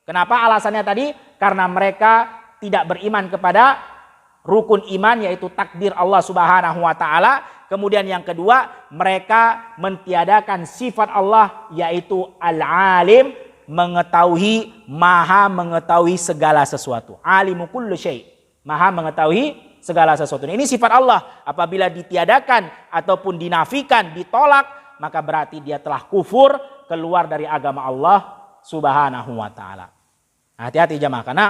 Kenapa alasannya tadi? Karena mereka tidak beriman kepada rukun iman, yaitu takdir Allah Subhanahu wa taala. Kemudian yang kedua, mereka mentiadakan sifat Allah, yaitu al-alim, mengetahui, maha mengetahui segala sesuatu. Alimu kullu syai', maha mengetahui segala sesuatu. Ini sifat Allah. Apabila ditiadakan ataupun dinafikan, ditolak, maka berarti dia telah kufur, keluar dari agama Allah Subhanahu wa taala. Hati-hati jamaah, karena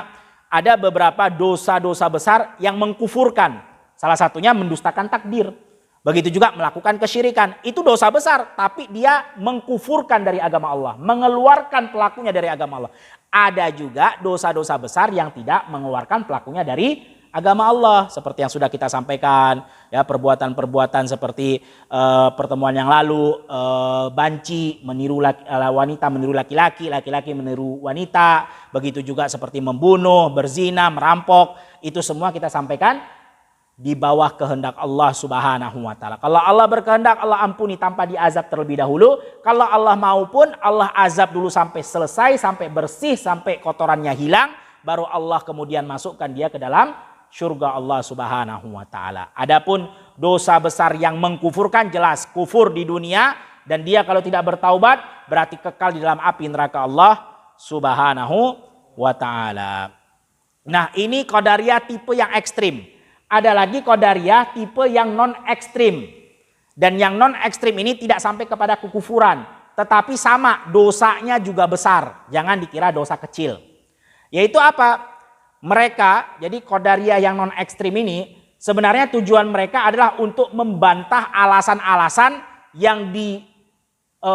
ada beberapa dosa-dosa besar yang mengkufurkan. Salah satunya mendustakan takdir. Begitu juga melakukan kesyirikan. Itu dosa besar, tapi dia mengkufurkan dari agama Allah. Mengeluarkan pelakunya dari agama Allah. Ada juga dosa-dosa besar yang tidak mengeluarkan pelakunya dari agama Allah. Seperti yang sudah kita sampaikan. Ya, perbuatan-perbuatan seperti pertemuan yang lalu. Banci, meniru wanita meniru laki-laki. Laki-laki meniru wanita. Begitu juga seperti membunuh, berzina, merampok. Itu semua kita sampaikan di bawah kehendak Allah Subhanahu wa taala. Kalau Allah berkehendak, Allah ampuni tanpa diazab terlebih dahulu. Kalau Allah mau pun Allah azab dulu sampai selesai, sampai bersih, sampai kotorannya hilang, baru Allah kemudian masukkan dia ke dalam surga Allah Subhanahu wa taala. Adapun dosa besar yang mengkufurkan, jelas kufur di dunia, dan dia kalau tidak bertaubat berarti kekal di dalam api neraka Allah Subhanahu wa taala. Nah, ini qadariyah tipe yang ekstrim. Ada lagi qadariyah tipe yang non ekstrim. Dan yang non ekstrim ini tidak sampai kepada kekufuran, tetapi sama dosanya juga besar. Jangan dikira dosa kecil. Yaitu apa? Mereka, jadi qadariyah yang non ekstrim ini sebenarnya tujuan mereka adalah untuk membantah alasan-alasan yang diucapkan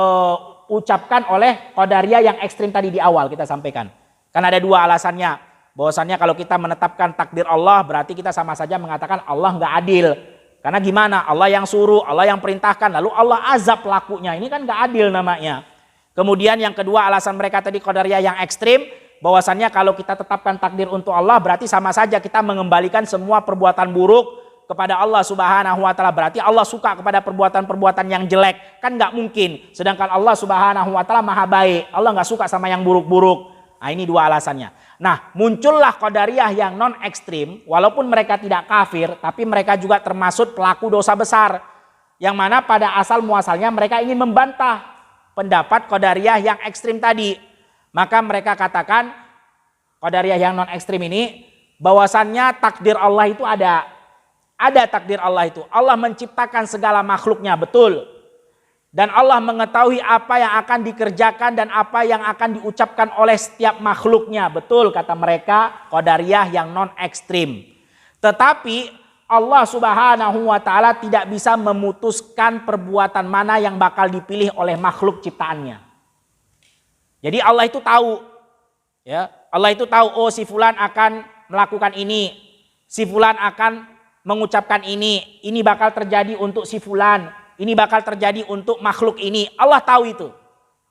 oleh qadariyah yang ekstrim tadi di awal kita sampaikan. Kan ada dua alasannya. Bahwasannya kalau kita menetapkan takdir Allah berarti kita sama saja mengatakan Allah nggak adil. Karena gimana? Allah yang suruh, Allah yang perintahkan, lalu Allah azab pelakunya. Ini kan nggak adil namanya. Kemudian yang kedua alasan mereka tadi qadariyah yang ekstrim, bahwasannya kalau kita tetapkan takdir untuk Allah berarti sama saja kita mengembalikan semua perbuatan buruk kepada Allah Subhanahu wa taala. Berarti Allah suka kepada perbuatan-perbuatan yang jelek. Kan nggak mungkin. Sedangkan Allah Subhanahu wa taala maha baik. Allah nggak suka sama yang buruk-buruk. Nah, ini dua alasannya. Nah, muncullah qadariyah yang non ekstrim, walaupun mereka tidak kafir, tapi mereka juga termasuk pelaku dosa besar. Yang mana pada asal muasalnya mereka ingin membantah pendapat qadariyah yang ekstrim tadi. Maka mereka katakan qadariyah yang non ekstrim ini bahwasannya takdir Allah itu ada. Ada takdir Allah itu. Allah menciptakan segala makhluknya, betul. Dan Allah mengetahui apa yang akan dikerjakan dan apa yang akan diucapkan oleh setiap makhluknya. Betul kata mereka qadariyah yang non ekstrim. Tetapi Allah Subhanahu wa taala tidak bisa memutuskan perbuatan mana yang bakal dipilih oleh makhluk ciptaannya. Jadi Allah itu tahu, ya, Allah itu tahu, oh si fulan akan melakukan ini, si fulan akan mengucapkan ini bakal terjadi untuk si fulan. Ini bakal terjadi untuk makhluk ini. Allah tahu itu.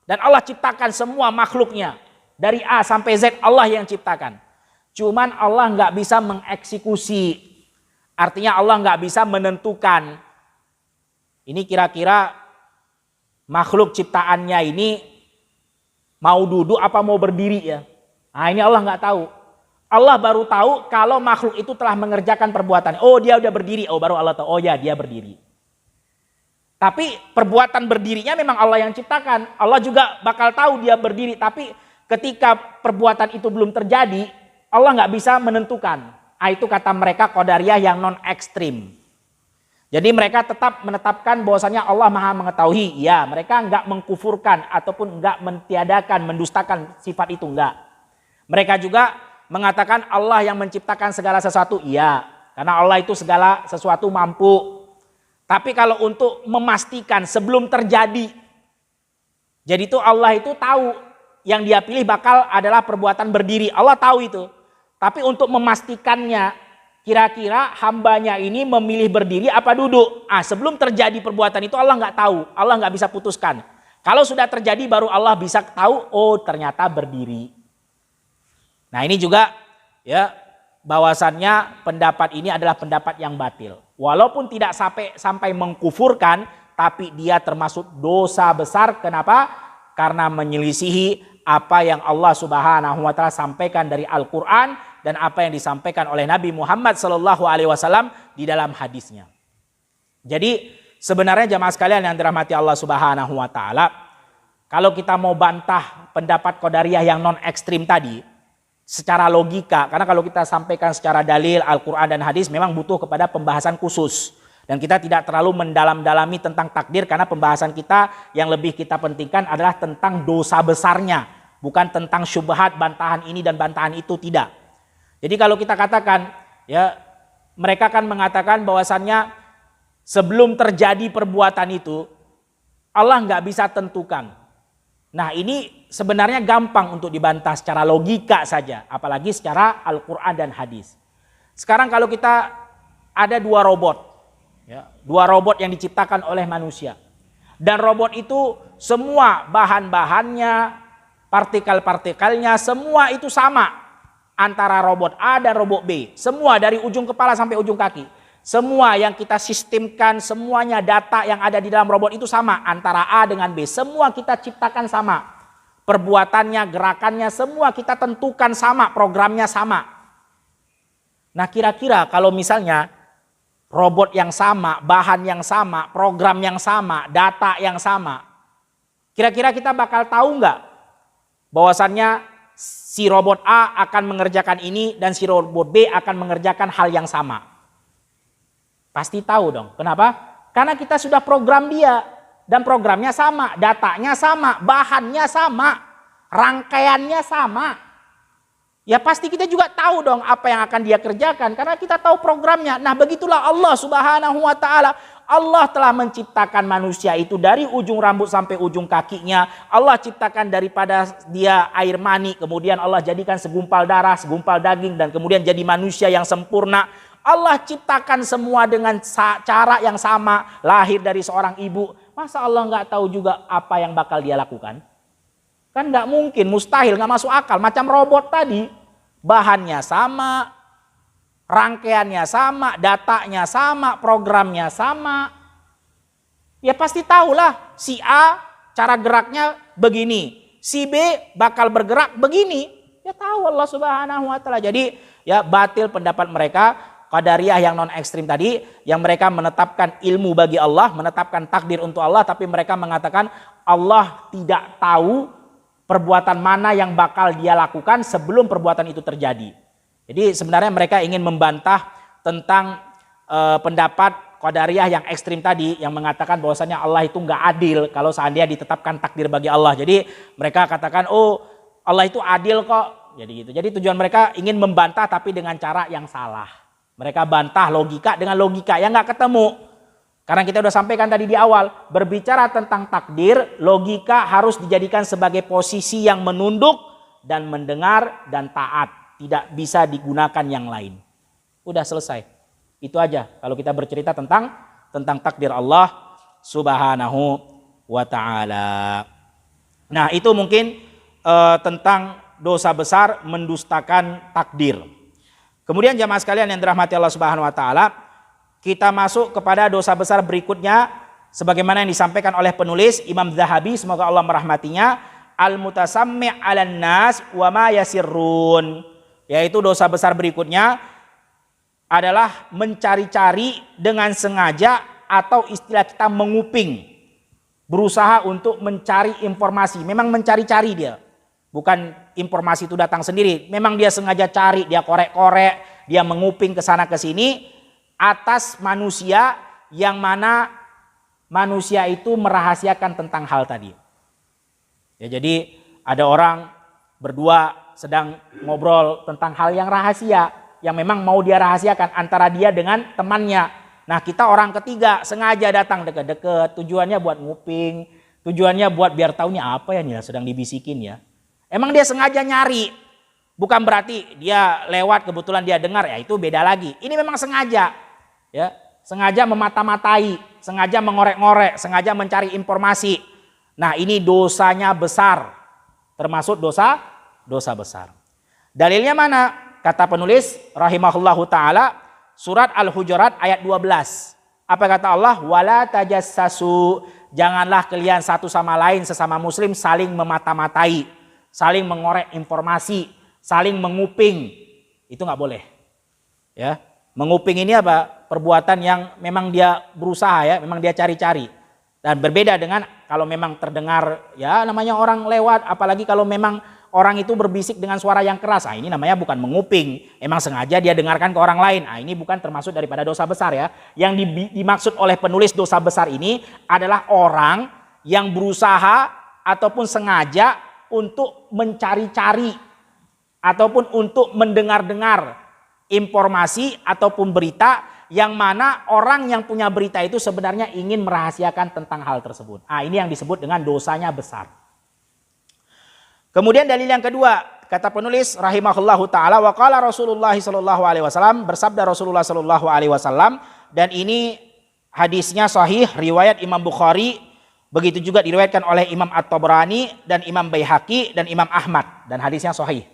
Dan Allah ciptakan semua makhluknya. Dari A sampai Z Allah yang ciptakan. Cuman Allah nggak bisa mengeksekusi. Artinya Allah nggak bisa menentukan. Ini kira-kira makhluk ciptaannya ini mau duduk apa mau berdiri ya. Nah ini Allah nggak tahu. Allah baru tahu kalau makhluk itu telah mengerjakan perbuatan. Oh dia udah berdiri. Oh baru Allah tahu. Oh ya dia berdiri. Tapi perbuatan berdirinya memang Allah yang ciptakan. Allah juga bakal tahu dia berdiri. Tapi ketika perbuatan itu belum terjadi, Allah nggak bisa menentukan. Itu kata mereka qadariyah yang non ekstrim. Jadi mereka tetap menetapkan bahwasanya Allah maha mengetahui. Ya, mereka nggak mengkufurkan ataupun nggak mentiadakan, mendustakan sifat itu, nggak. Mereka juga mengatakan Allah yang menciptakan segala sesuatu. Iya, karena Allah itu segala sesuatu mampu. Tapi kalau untuk memastikan sebelum terjadi, jadi itu Allah itu tahu yang dia pilih bakal adalah perbuatan berdiri. Allah tahu itu. Tapi untuk memastikannya, kira-kira hambanya ini memilih berdiri apa duduk. Sebelum terjadi perbuatan itu Allah nggak tahu. Allah nggak bisa putuskan. Kalau sudah terjadi baru Allah bisa tahu, oh ternyata berdiri. Nah ini juga ya bahwasannya pendapat ini adalah pendapat yang batil. Walaupun tidak sampai mengkufurkan, tapi dia termasuk dosa besar. Kenapa? Karena menyelisihi apa yang Allah Subhanahu wa taala sampaikan dari Al-Qur'an dan apa yang disampaikan oleh Nabi Muhammad SAW di dalam hadisnya. Jadi sebenarnya jamaah sekalian yang dirahmati Allah Subhanahu wa taala, kalau kita mau bantah pendapat qadariyah yang non ekstrim tadi secara logika, karena kalau kita sampaikan secara dalil Al-Quran dan hadis memang butuh kepada pembahasan khusus. Dan kita tidak terlalu mendalam-dalami tentang takdir karena pembahasan kita yang lebih kita pentingkan adalah tentang dosa besarnya. Bukan tentang syubhat, bantahan ini dan bantahan itu, tidak. Jadi kalau kita katakan, ya mereka kan mengatakan bahwasannya sebelum terjadi perbuatan itu Allah nggak bisa tentukan. Nah ini sebenarnya gampang untuk dibantah secara logika saja, apalagi secara Al-Quran dan hadis. Sekarang kalau kita ada dua robot, ya, dua robot yang diciptakan oleh manusia. Dan robot itu semua bahan-bahannya, partikel-partikelnya, semua itu sama. Antara robot A dan robot B, semua dari ujung kepala sampai ujung kaki. Semua yang kita sistemkan, semuanya data yang ada di dalam robot itu sama. Antara A dengan B, semua kita ciptakan sama. Perbuatannya, gerakannya, semua kita tentukan sama, programnya sama. Nah kira-kira kalau misalnya robot yang sama, bahan yang sama, program yang sama, data yang sama. Kira-kira kita bakal tahu nggak bahwasannya si robot A akan mengerjakan ini dan si robot B akan mengerjakan hal yang sama? Pasti tahu dong. Kenapa? Karena kita sudah program dia. Dan programnya sama, datanya sama, bahannya sama, rangkaiannya sama. Ya pasti kita juga tahu dong apa yang akan dia kerjakan. Karena kita tahu programnya. Nah begitulah Allah Subhanahu wa ta'ala. Allah telah menciptakan manusia itu dari ujung rambut sampai ujung kakinya. Allah ciptakan daripada dia air mani. Kemudian Allah jadikan segumpal darah, segumpal daging. Dan kemudian jadi manusia yang sempurna. Allah ciptakan semua dengan cara yang sama, lahir dari seorang ibu. Masa Allah nggak tahu juga apa yang bakal dia lakukan? Kan nggak mungkin, mustahil, nggak masuk akal. Macam robot tadi, bahannya sama, rangkaiannya sama, datanya sama, programnya sama. Ya pasti tahulah si A cara geraknya begini, si B bakal bergerak begini. Ya tahu Allah Subhanahu wa ta'ala. Jadi ya batil pendapat mereka Qadariyah yang non ekstrim tadi, yang mereka menetapkan ilmu bagi Allah, menetapkan takdir untuk Allah, tapi mereka mengatakan Allah tidak tahu perbuatan mana yang bakal dia lakukan sebelum perbuatan itu terjadi. Jadi sebenarnya mereka ingin membantah tentang pendapat Qadariyah yang ekstrim tadi, yang mengatakan bahwasanya Allah itu nggak adil kalau seandainya ditetapkan takdir bagi Allah. Jadi mereka katakan, oh Allah itu adil kok. Jadi gitu. Jadi tujuan mereka ingin membantah tapi dengan cara yang salah. Mereka bantah logika dengan logika yang nggak ketemu. Karena kita udah sampaikan tadi di awal, berbicara tentang takdir, logika harus dijadikan sebagai posisi yang menunduk dan mendengar dan taat. Tidak bisa digunakan yang lain. Udah selesai. Itu aja kalau kita bercerita tentang takdir Allah Subhanahu wa ta'ala. Nah itu mungkin tentang dosa besar mendustakan takdir. Kemudian jamaah sekalian yang dirahmati Allah Subhanahu wa taala, kita masuk kepada dosa besar berikutnya sebagaimana yang disampaikan oleh penulis Imam Zahabi, semoga Allah merahmatinya, al-mutasammi' 'alan nas wa ma yasirrun. Yaitu dosa besar berikutnya adalah mencari-cari dengan sengaja atau istilah kita menguping. Berusaha untuk mencari informasi, memang mencari-cari dia. Bukan informasi itu datang sendiri. Memang dia sengaja cari, dia korek-korek, dia menguping ke sana ke sini atas manusia yang mana manusia itu merahasiakan tentang hal tadi. Ya, jadi ada orang berdua sedang ngobrol tentang hal yang rahasia yang memang mau dia rahasiakan antara dia dengan temannya. Nah, kita orang ketiga sengaja datang deket-deket, tujuannya buat nguping, tujuannya buat biar tahu nih apa ya nih sedang dibisikin ya. Emang dia sengaja nyari, bukan berarti dia lewat kebetulan dia dengar, ya itu beda lagi. Ini memang sengaja, ya, sengaja memata-matai, sengaja mengorek-ngorek, sengaja mencari informasi. Nah ini dosanya besar, termasuk dosa besar. Dalilnya mana? Kata penulis rahimahullahu taala, surat Al-Hujurat ayat 12. Apa kata Allah? Wala tajassasu, janganlah kalian satu sama lain sesama muslim saling memata-matai. Saling mengorek informasi, saling menguping, itu nggak boleh. Ya, menguping ini apa? Perbuatan yang memang dia berusaha ya, memang dia cari-cari. Dan berbeda dengan kalau memang terdengar ya namanya orang lewat, apalagi kalau memang orang itu berbisik dengan suara yang keras. Nah, ini namanya bukan menguping, emang sengaja dia dengarkan ke orang lain. Nah, ini bukan termasuk daripada dosa besar ya. Yang dimaksud oleh penulis dosa besar ini adalah orang yang berusaha ataupun sengaja untuk mencari-cari ataupun untuk mendengar-dengar informasi ataupun berita yang mana orang yang punya berita itu sebenarnya ingin merahasiakan tentang hal tersebut. Ah, ini yang disebut dengan dosanya besar. Kemudian dalil yang kedua, kata penulis rahimahullahu taala, wa qala Rasulullah sallallahu alaihi wasallam, bersabda Rasulullah sallallahu alaihi wasallam, dan ini hadisnya sahih riwayat Imam Bukhari. Begitu juga diriwayatkan oleh Imam At-Tabrani dan Imam Baihaqi dan Imam Ahmad, dan hadisnya sahih.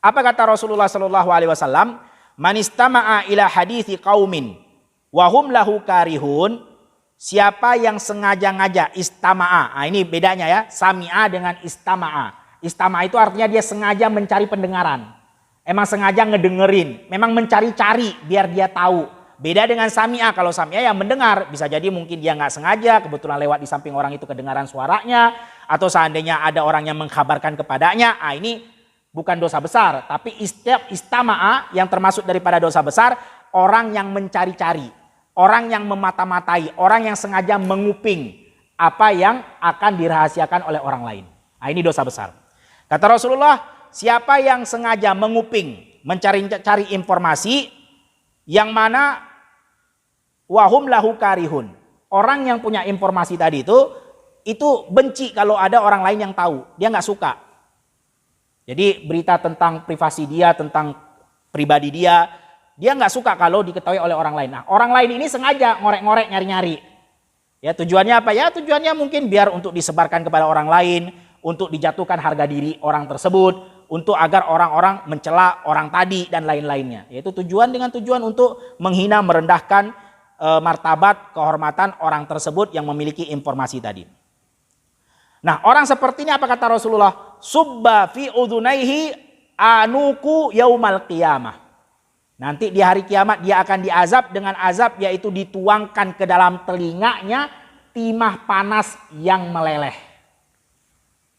Apa kata Rasulullah sallallahu alaihi wasallam? Man istama'a ila hadithi qaumin Wahum lahu karihun, siapa yang sengaja-ngaja, istama'a. Nah, ini bedanya ya, sami'a dengan istama'a. Istama'a itu artinya dia sengaja mencari pendengaran. Emang sengaja ngedengerin, memang mencari-cari biar dia tahu. Beda dengan sami'a, kalau sami'a yang mendengar, bisa jadi mungkin dia nggak sengaja, kebetulan lewat di samping orang itu kedengaran suaranya, atau seandainya ada orang yang mengkabarkan kepadanya, ini bukan dosa besar. Tapi istama'a yang termasuk daripada dosa besar, orang yang mencari-cari, orang yang memata-matai, orang yang sengaja menguping apa yang akan dirahasiakan oleh orang lain. Nah, ini dosa besar. Kata Rasulullah, siapa yang sengaja menguping, mencari-cari informasi, yang mana wahum lahu karihun. Orang yang punya informasi tadi itu benci kalau ada orang lain yang tahu. Dia nggak suka. Jadi berita tentang privasi dia, tentang pribadi dia nggak suka kalau diketahui oleh orang lain. Nah, orang lain ini sengaja ngorek-ngorek, nyari-nyari. Ya, tujuannya apa ya? Tujuannya mungkin biar untuk disebarkan kepada orang lain, untuk dijatuhkan harga diri orang tersebut, untuk agar orang-orang mencela orang tadi dan lain-lainnya. Yaitu dengan tujuan untuk menghina, merendahkan martabat, kehormatan orang tersebut yang memiliki informasi tadi. Nah, orang seperti ini apa kata Rasulullah? Subba fi udhunaihi anuku yaumal qiyamah. Nanti di hari kiamat dia akan diazab dengan azab, yaitu dituangkan ke dalam telinganya timah panas yang meleleh.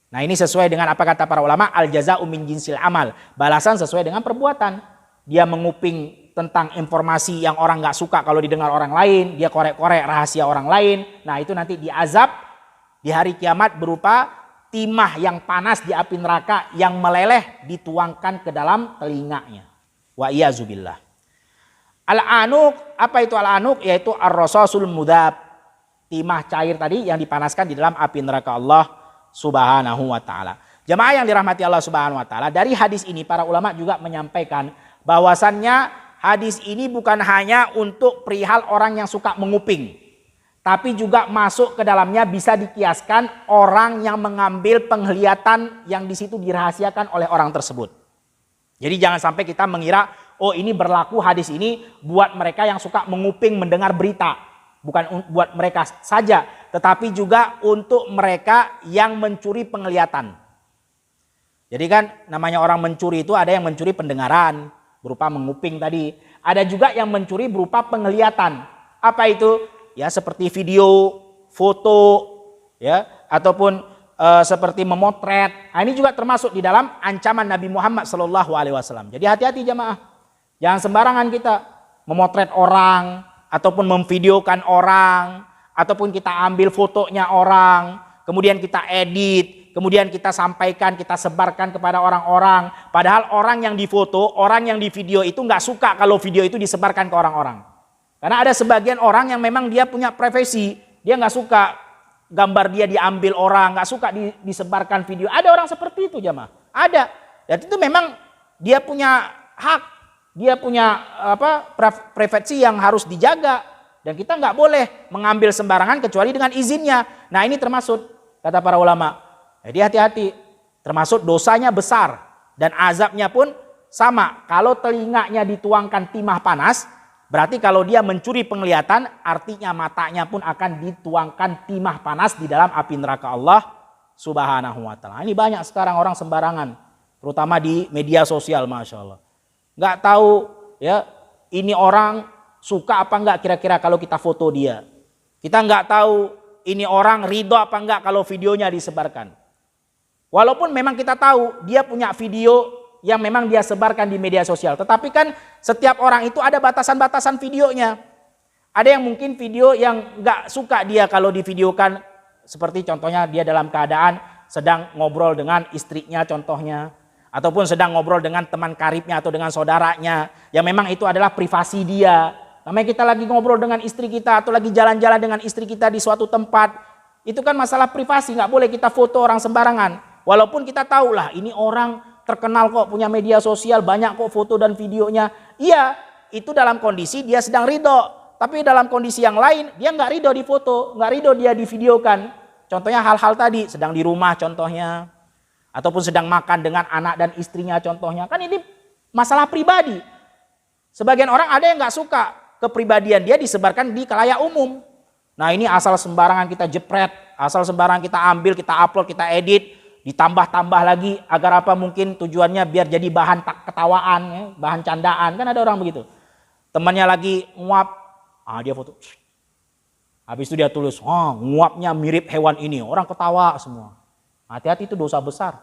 Nah, ini sesuai dengan apa kata para ulama, al jaza'u min jinsil amal. Balasan sesuai dengan perbuatan. Dia menguping tentang informasi yang orang nggak suka kalau didengar orang lain, dia korek-korek rahasia orang lain. Nah, itu nanti diazab di hari kiamat berupa timah yang panas di api neraka yang meleleh dituangkan ke dalam telinganya. Wa iyazubillah. Al-anuk, apa itu al-anuk? Yaitu ar-rasasul mudab. Timah cair tadi yang dipanaskan di dalam api neraka Allah Subhanahu wa ta'ala. Jemaah yang dirahmati Allah Subhanahu wa ta'ala, dari hadis ini para ulama juga menyampaikan bahwasannya hadis ini bukan hanya untuk perihal orang yang suka menguping, tapi juga masuk ke dalamnya bisa dikiaskan orang yang mengambil penglihatan yang di situ dirahasiakan oleh orang tersebut. Jadi jangan sampai kita mengira, oh ini berlaku hadis ini buat mereka yang suka menguping mendengar berita. Bukan buat mereka saja, tetapi juga untuk mereka yang mencuri penglihatan. Jadi kan namanya orang mencuri itu ada yang mencuri pendengaran berupa menguping tadi. Ada juga yang mencuri berupa penglihatan. Apa itu? Ya seperti video, foto, ya ataupun seperti memotret. Nah, ini juga termasuk di dalam ancaman Nabi Muhammad SAW. Jadi hati-hati jamaah. Jangan sembarangan kita memotret orang, ataupun memvideokan orang, ataupun kita ambil fotonya orang, kemudian kita edit, kemudian kita sampaikan, kita sebarkan kepada orang-orang. Padahal orang yang difoto, orang yang di video itu nggak suka kalau video itu disebarkan ke orang-orang. Karena ada sebagian orang yang memang dia punya privasi, dia nggak suka gambar dia diambil orang, nggak suka disebarkan video. Ada orang seperti itu jamaah, ada. Dan itu memang dia punya hak. Dia punya privasi yang harus dijaga dan kita nggak boleh mengambil sembarangan kecuali dengan izinnya. Nah, ini termasuk kata para ulama. Jadi hati-hati, termasuk dosanya besar dan azabnya pun sama. Kalau telinganya dituangkan timah panas, berarti kalau dia mencuri penglihatan, artinya matanya pun akan dituangkan timah panas di dalam api neraka Allah Subhanahu wa ta'ala. Ini banyak sekarang orang sembarangan, terutama di media sosial, masya Allah. Nggak tahu ya ini orang suka apa enggak kira-kira kalau kita foto dia. Kita nggak tahu ini orang ridho apa enggak kalau videonya disebarkan. Walaupun memang kita tahu dia punya video yang memang dia sebarkan di media sosial. Tetapi kan setiap orang itu ada batasan-batasan videonya. Ada yang mungkin video yang nggak suka dia kalau divideokan. Seperti contohnya dia dalam keadaan sedang ngobrol dengan istrinya contohnya. Ataupun sedang ngobrol dengan teman karibnya atau dengan saudaranya. Yang memang itu adalah privasi dia. Namanya kita lagi ngobrol dengan istri kita atau lagi jalan-jalan dengan istri kita di suatu tempat. Itu kan masalah privasi, nggak boleh kita foto orang sembarangan. Walaupun kita tahu lah ini orang terkenal kok punya media sosial, banyak kok foto dan videonya. Iya, itu dalam kondisi dia sedang ridho. Tapi dalam kondisi yang lain dia nggak ridho di foto, nggak ridho dia divideokan. Contohnya hal-hal tadi, sedang di rumah contohnya. Ataupun sedang makan dengan anak dan istrinya contohnya. Kan ini masalah pribadi. Sebagian orang ada yang nggak suka kepribadian dia disebarkan di khalayak umum. Nah ini asal sembarangan kita jepret, asal sembarangan kita ambil, kita upload, kita edit, ditambah-tambah lagi agar apa, mungkin tujuannya biar jadi bahan ketawaan, ya, bahan candaan. Kan ada orang begitu. Temannya lagi nguap, dia foto. Habis itu dia tulis, nguapnya mirip hewan ini, orang ketawa semua. Hati-hati, itu dosa besar.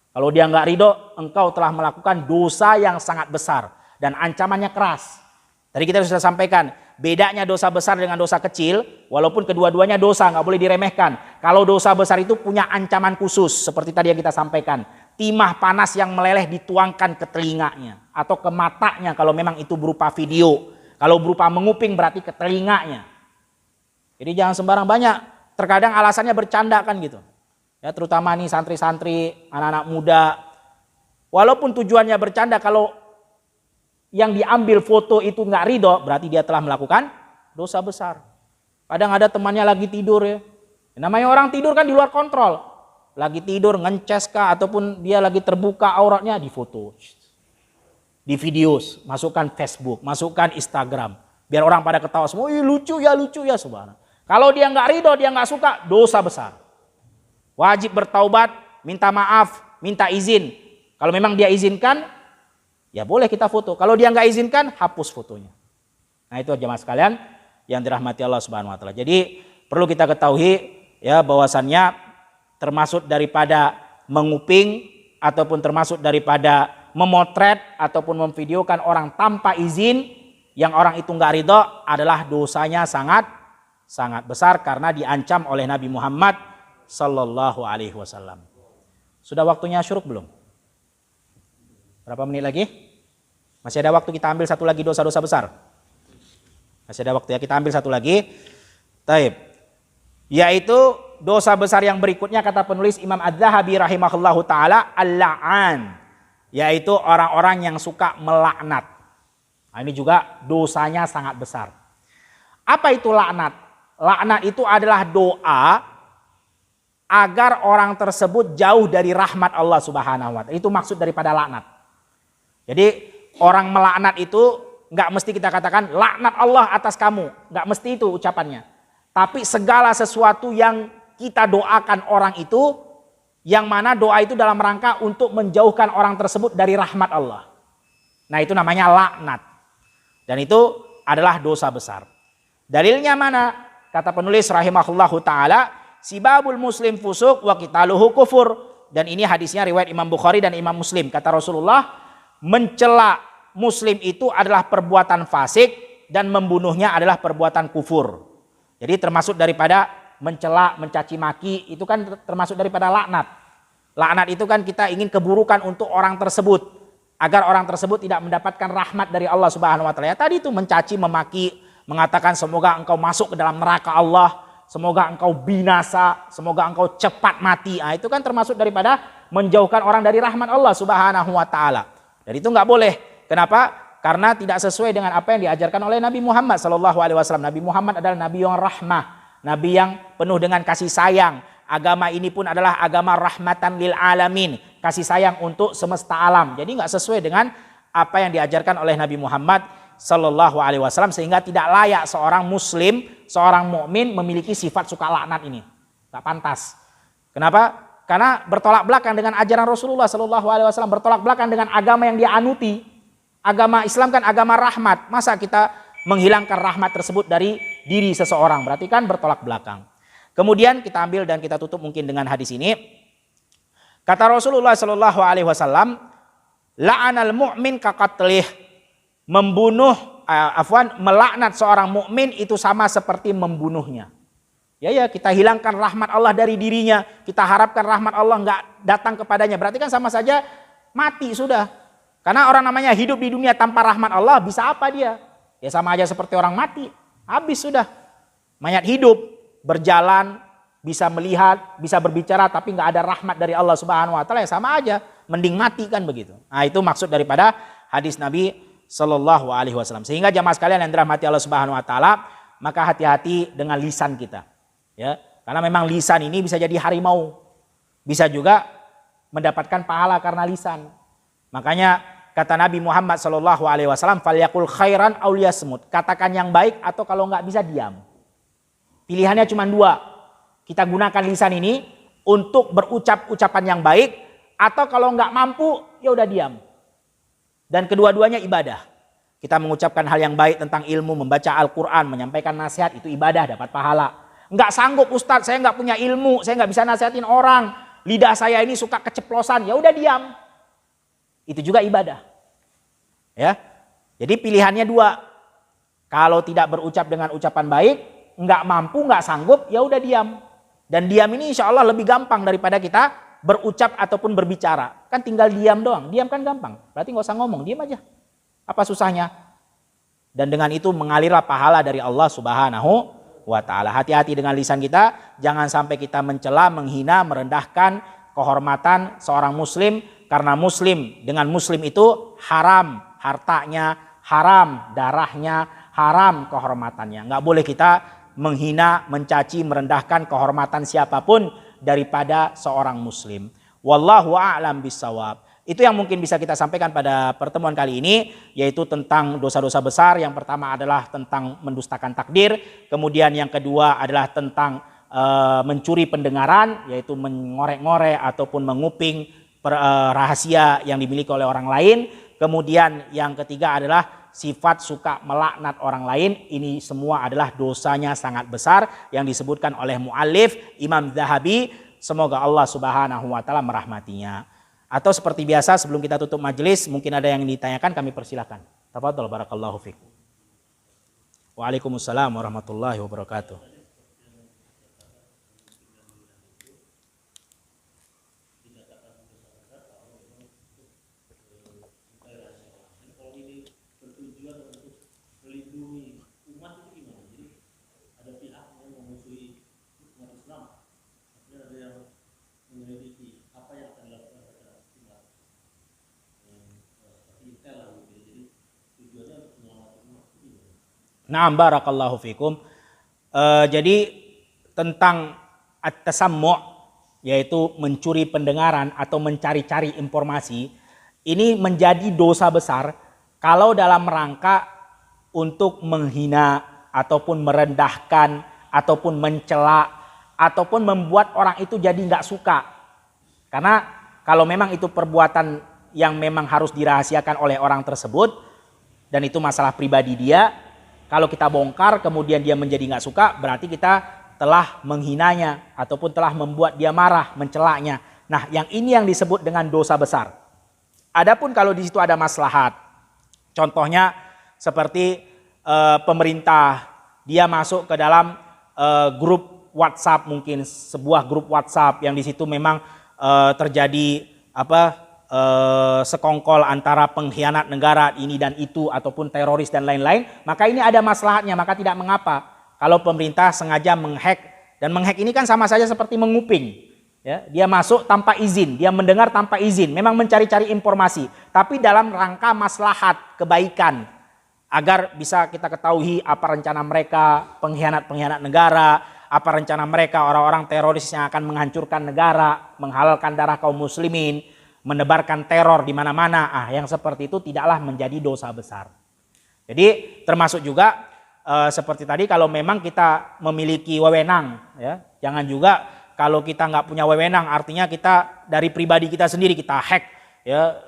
Kalau dia nggak ridho, engkau telah melakukan dosa yang sangat besar dan ancamannya keras. Tadi kita sudah sampaikan, bedanya dosa besar dengan dosa kecil, walaupun kedua-duanya dosa, nggak boleh diremehkan. Kalau dosa besar itu punya ancaman khusus, seperti tadi yang kita sampaikan. Timah panas yang meleleh dituangkan ke telinganya, atau ke matanya kalau memang itu berupa video. Kalau berupa menguping berarti ke telinganya. Jadi jangan sembarang, banyak. Terkadang alasannya bercanda kan gitu. Ya, terutama nih santri-santri, anak-anak muda. Walaupun tujuannya bercanda, kalau yang diambil foto itu nggak ridho, berarti dia telah melakukan dosa besar. Kadang ada temannya lagi tidur ya. Namanya orang tidur kan di luar kontrol. Lagi tidur ngences kah, ataupun dia lagi terbuka auratnya, difoto. Di video, masukkan Facebook, masukkan Instagram. Biar orang pada ketawa semua, lucu ya subhanallah. Kalau dia nggak ridho, dia nggak suka, dosa besar. Wajib bertaubat, minta maaf, minta izin. Kalau memang dia izinkan, ya boleh kita foto. Kalau dia nggak izinkan, hapus fotonya. Nah itu jemaah sekalian yang dirahmati Allah Subhanahu Wa Taala. Jadi perlu kita ketahui ya bahwasannya termasuk daripada menguping ataupun termasuk daripada memotret ataupun memvideokan orang tanpa izin yang orang itu nggak ridho adalah dosanya sangat besar karena diancam oleh Nabi Muhammad Sallallahu Alaihi Wasallam. Sudah waktunya syuruk belum? Berapa menit lagi? Masih ada waktu, kita ambil satu lagi dosa-dosa besar. Masih ada waktu ya, kita ambil satu lagi. Taib. Yaitu dosa besar yang berikutnya, kata penulis Imam Az-Zahabi rahimahullahu taala, al-la'an. Yaitu orang-orang yang suka melaknat. Nah, ini juga dosanya sangat besar. Apa itu laknat? Laknat itu adalah doa agar orang tersebut jauh dari rahmat Allah Subhanahu wa taala. Itu maksud daripada laknat. Jadi orang melaknat itu nggak mesti kita katakan laknat Allah atas kamu, nggak mesti itu ucapannya. Tapi segala sesuatu yang kita doakan orang itu, yang mana doa itu dalam rangka untuk menjauhkan orang tersebut dari rahmat Allah. Nah itu namanya laknat. Dan itu adalah dosa besar. Dalilnya mana? Kata penulis rahimahullahu taala, sibabul muslim fusuk wa qitaluhu kufur. Dan ini hadisnya riwayat Imam Bukhari dan Imam Muslim. Kata Rasulullah, mencela muslim itu adalah perbuatan fasik dan membunuhnya adalah perbuatan kufur. Jadi termasuk daripada mencela, mencaci maki, itu kan termasuk daripada laknat. Laknat itu kan kita ingin keburukan untuk orang tersebut, agar orang tersebut tidak mendapatkan rahmat dari Allah Subhanahu wa taala. Ya, tadi itu mencaci, memaki, mengatakan semoga engkau masuk ke dalam neraka Allah, semoga engkau binasa, semoga engkau cepat mati. Nah, itu kan termasuk daripada menjauhkan orang dari rahmat Allah Subhanahu wa taala. Dan itu nggak boleh. Kenapa? Karena tidak sesuai dengan apa yang diajarkan oleh Nabi Muhammad SAW. Nabi Muhammad adalah Nabi yang rahmah, Nabi yang penuh dengan kasih sayang. Agama ini pun adalah agama rahmatan lil alamin, kasih sayang untuk semesta alam. Jadi nggak sesuai dengan apa yang diajarkan oleh Nabi Muhammad SAW, sehingga tidak layak seorang muslim, seorang mukmin memiliki sifat suka laknat ini. Nggak pantas. Kenapa? Karena bertolak belakang dengan ajaran Rasulullah SAW, bertolak belakang dengan agama yang dia anuti. Agama Islam kan agama rahmat. Masa kita menghilangkan rahmat tersebut dari diri seseorang? Berarti kan bertolak belakang. Kemudian kita ambil dan kita tutup mungkin dengan hadis ini. Kata Rasulullah SAW, la'anal mu'min kaqatlih. Melaknat seorang mukmin itu sama seperti membunuhnya. Ya, kita hilangkan rahmat Allah dari dirinya. Kita harapkan rahmat Allah nggak datang kepadanya. Berarti kan sama saja mati sudah. Karena orang namanya hidup di dunia tanpa rahmat Allah, bisa apa dia? Ya sama aja seperti orang mati. Habis sudah. Mayat hidup, berjalan, bisa melihat, bisa berbicara, tapi nggak ada rahmat dari Allah Subhanahu wa taala, ya sama aja. Mending mati kan begitu. Nah itu maksud daripada hadis Nabi Sallallahu Alaihi Wasallam. Sehingga jamaah sekalian yang dirahmati Allah Subhanahu wa taala, maka hati-hati dengan lisan kita. Ya, karena memang lisan ini bisa jadi harimau. Bisa juga mendapatkan pahala karena lisan. Makanya Kata Nabi Muhammad SAW, "Falyakul khairan aw liyasmut." Katakan yang baik atau kalau nggak bisa diam. Pilihannya cuma dua. Kita gunakan lisan ini untuk berucap ucapan yang baik, atau kalau nggak mampu ya udah diam. Dan kedua-duanya ibadah. Kita mengucapkan hal yang baik tentang ilmu, membaca Al-Quran, menyampaikan nasihat, itu ibadah, dapat pahala. Nggak sanggup Ustadz, saya nggak punya ilmu, saya nggak bisa nasihatin orang, lidah saya ini suka keceplosan, ya udah diam. Itu juga ibadah. Ya, jadi pilihannya dua. Kalau tidak berucap dengan ucapan baik, nggak mampu, nggak sanggup, ya udah diam. Dan diam ini insya Allah lebih gampang daripada kita berucap ataupun berbicara. Kan tinggal diam doang, diam kan gampang. Berarti nggak usah ngomong, diam aja. Apa susahnya? Dan dengan itu mengalirlah pahala dari Allah Subhanahu wa Ta'ala. Hati-hati dengan lisan kita, jangan sampai kita mencela, menghina, merendahkan kehormatan seorang muslim. Karena muslim dengan muslim itu haram hartanya, haram darahnya, haram kehormatannya. Nggak boleh kita menghina, mencaci, merendahkan kehormatan siapapun daripada seorang muslim. Wallahu a'lam bissawab. Itu yang mungkin bisa kita sampaikan pada pertemuan kali ini, yaitu tentang dosa-dosa besar. Yang pertama adalah tentang mendustakan takdir, kemudian yang kedua adalah tentang mencuri pendengaran, yaitu mengorek-ngorek ataupun menguping rahasia yang dimiliki oleh orang lain. Kemudian yang ketiga adalah sifat suka melaknat orang lain. Ini semua adalah dosanya sangat besar yang disebutkan oleh muallif Imam Zahabi. Semoga Allah Subhanahu wa Ta'ala merahmatinya. Atau seperti biasa sebelum kita tutup majelis, mungkin ada yang ditanyakan, kami persilakan. Tafadhol, barakallahu fikum. Waalaikumsalam warahmatullahi wabarakatuh. Naam, barakallahu fikum. Jadi tentang at-tasammu', yaitu mencuri pendengaran atau mencari-cari informasi, ini menjadi dosa besar kalau dalam rangka untuk menghina ataupun merendahkan ataupun mencela ataupun membuat orang itu jadi nggak suka. Karena kalau memang itu perbuatan yang memang harus dirahasiakan oleh orang tersebut dan itu masalah pribadi dia, kalau kita bongkar kemudian dia menjadi nggak suka, berarti kita telah menghinanya ataupun telah membuat dia marah, mencelanya. Nah, yang ini yang disebut dengan dosa besar. Adapun kalau di situ ada maslahat, contohnya seperti pemerintah, dia masuk ke dalam grup WhatsApp, mungkin sebuah grup WhatsApp yang di situ memang terjadi sekongkol antara pengkhianat negara ini dan itu ataupun teroris dan lain-lain, maka ini ada maslahatnya, maka tidak mengapa kalau pemerintah sengaja menghack. Dan menghack ini kan sama saja seperti menguping, ya, dia masuk tanpa izin, dia mendengar tanpa izin, memang mencari-cari informasi, tapi dalam rangka maslahat, kebaikan, agar bisa kita ketahui apa rencana mereka, pengkhianat-pengkhianat negara, apa rencana mereka orang-orang teroris yang akan menghancurkan negara, menghalalkan darah kaum muslimin, menebarkan teror di mana-mana. Yang seperti itu tidaklah menjadi dosa besar. Jadi termasuk juga seperti tadi, kalau memang kita memiliki wewenang, ya, jangan juga kalau kita nggak punya wewenang, artinya kita dari pribadi kita sendiri kita hack, ya,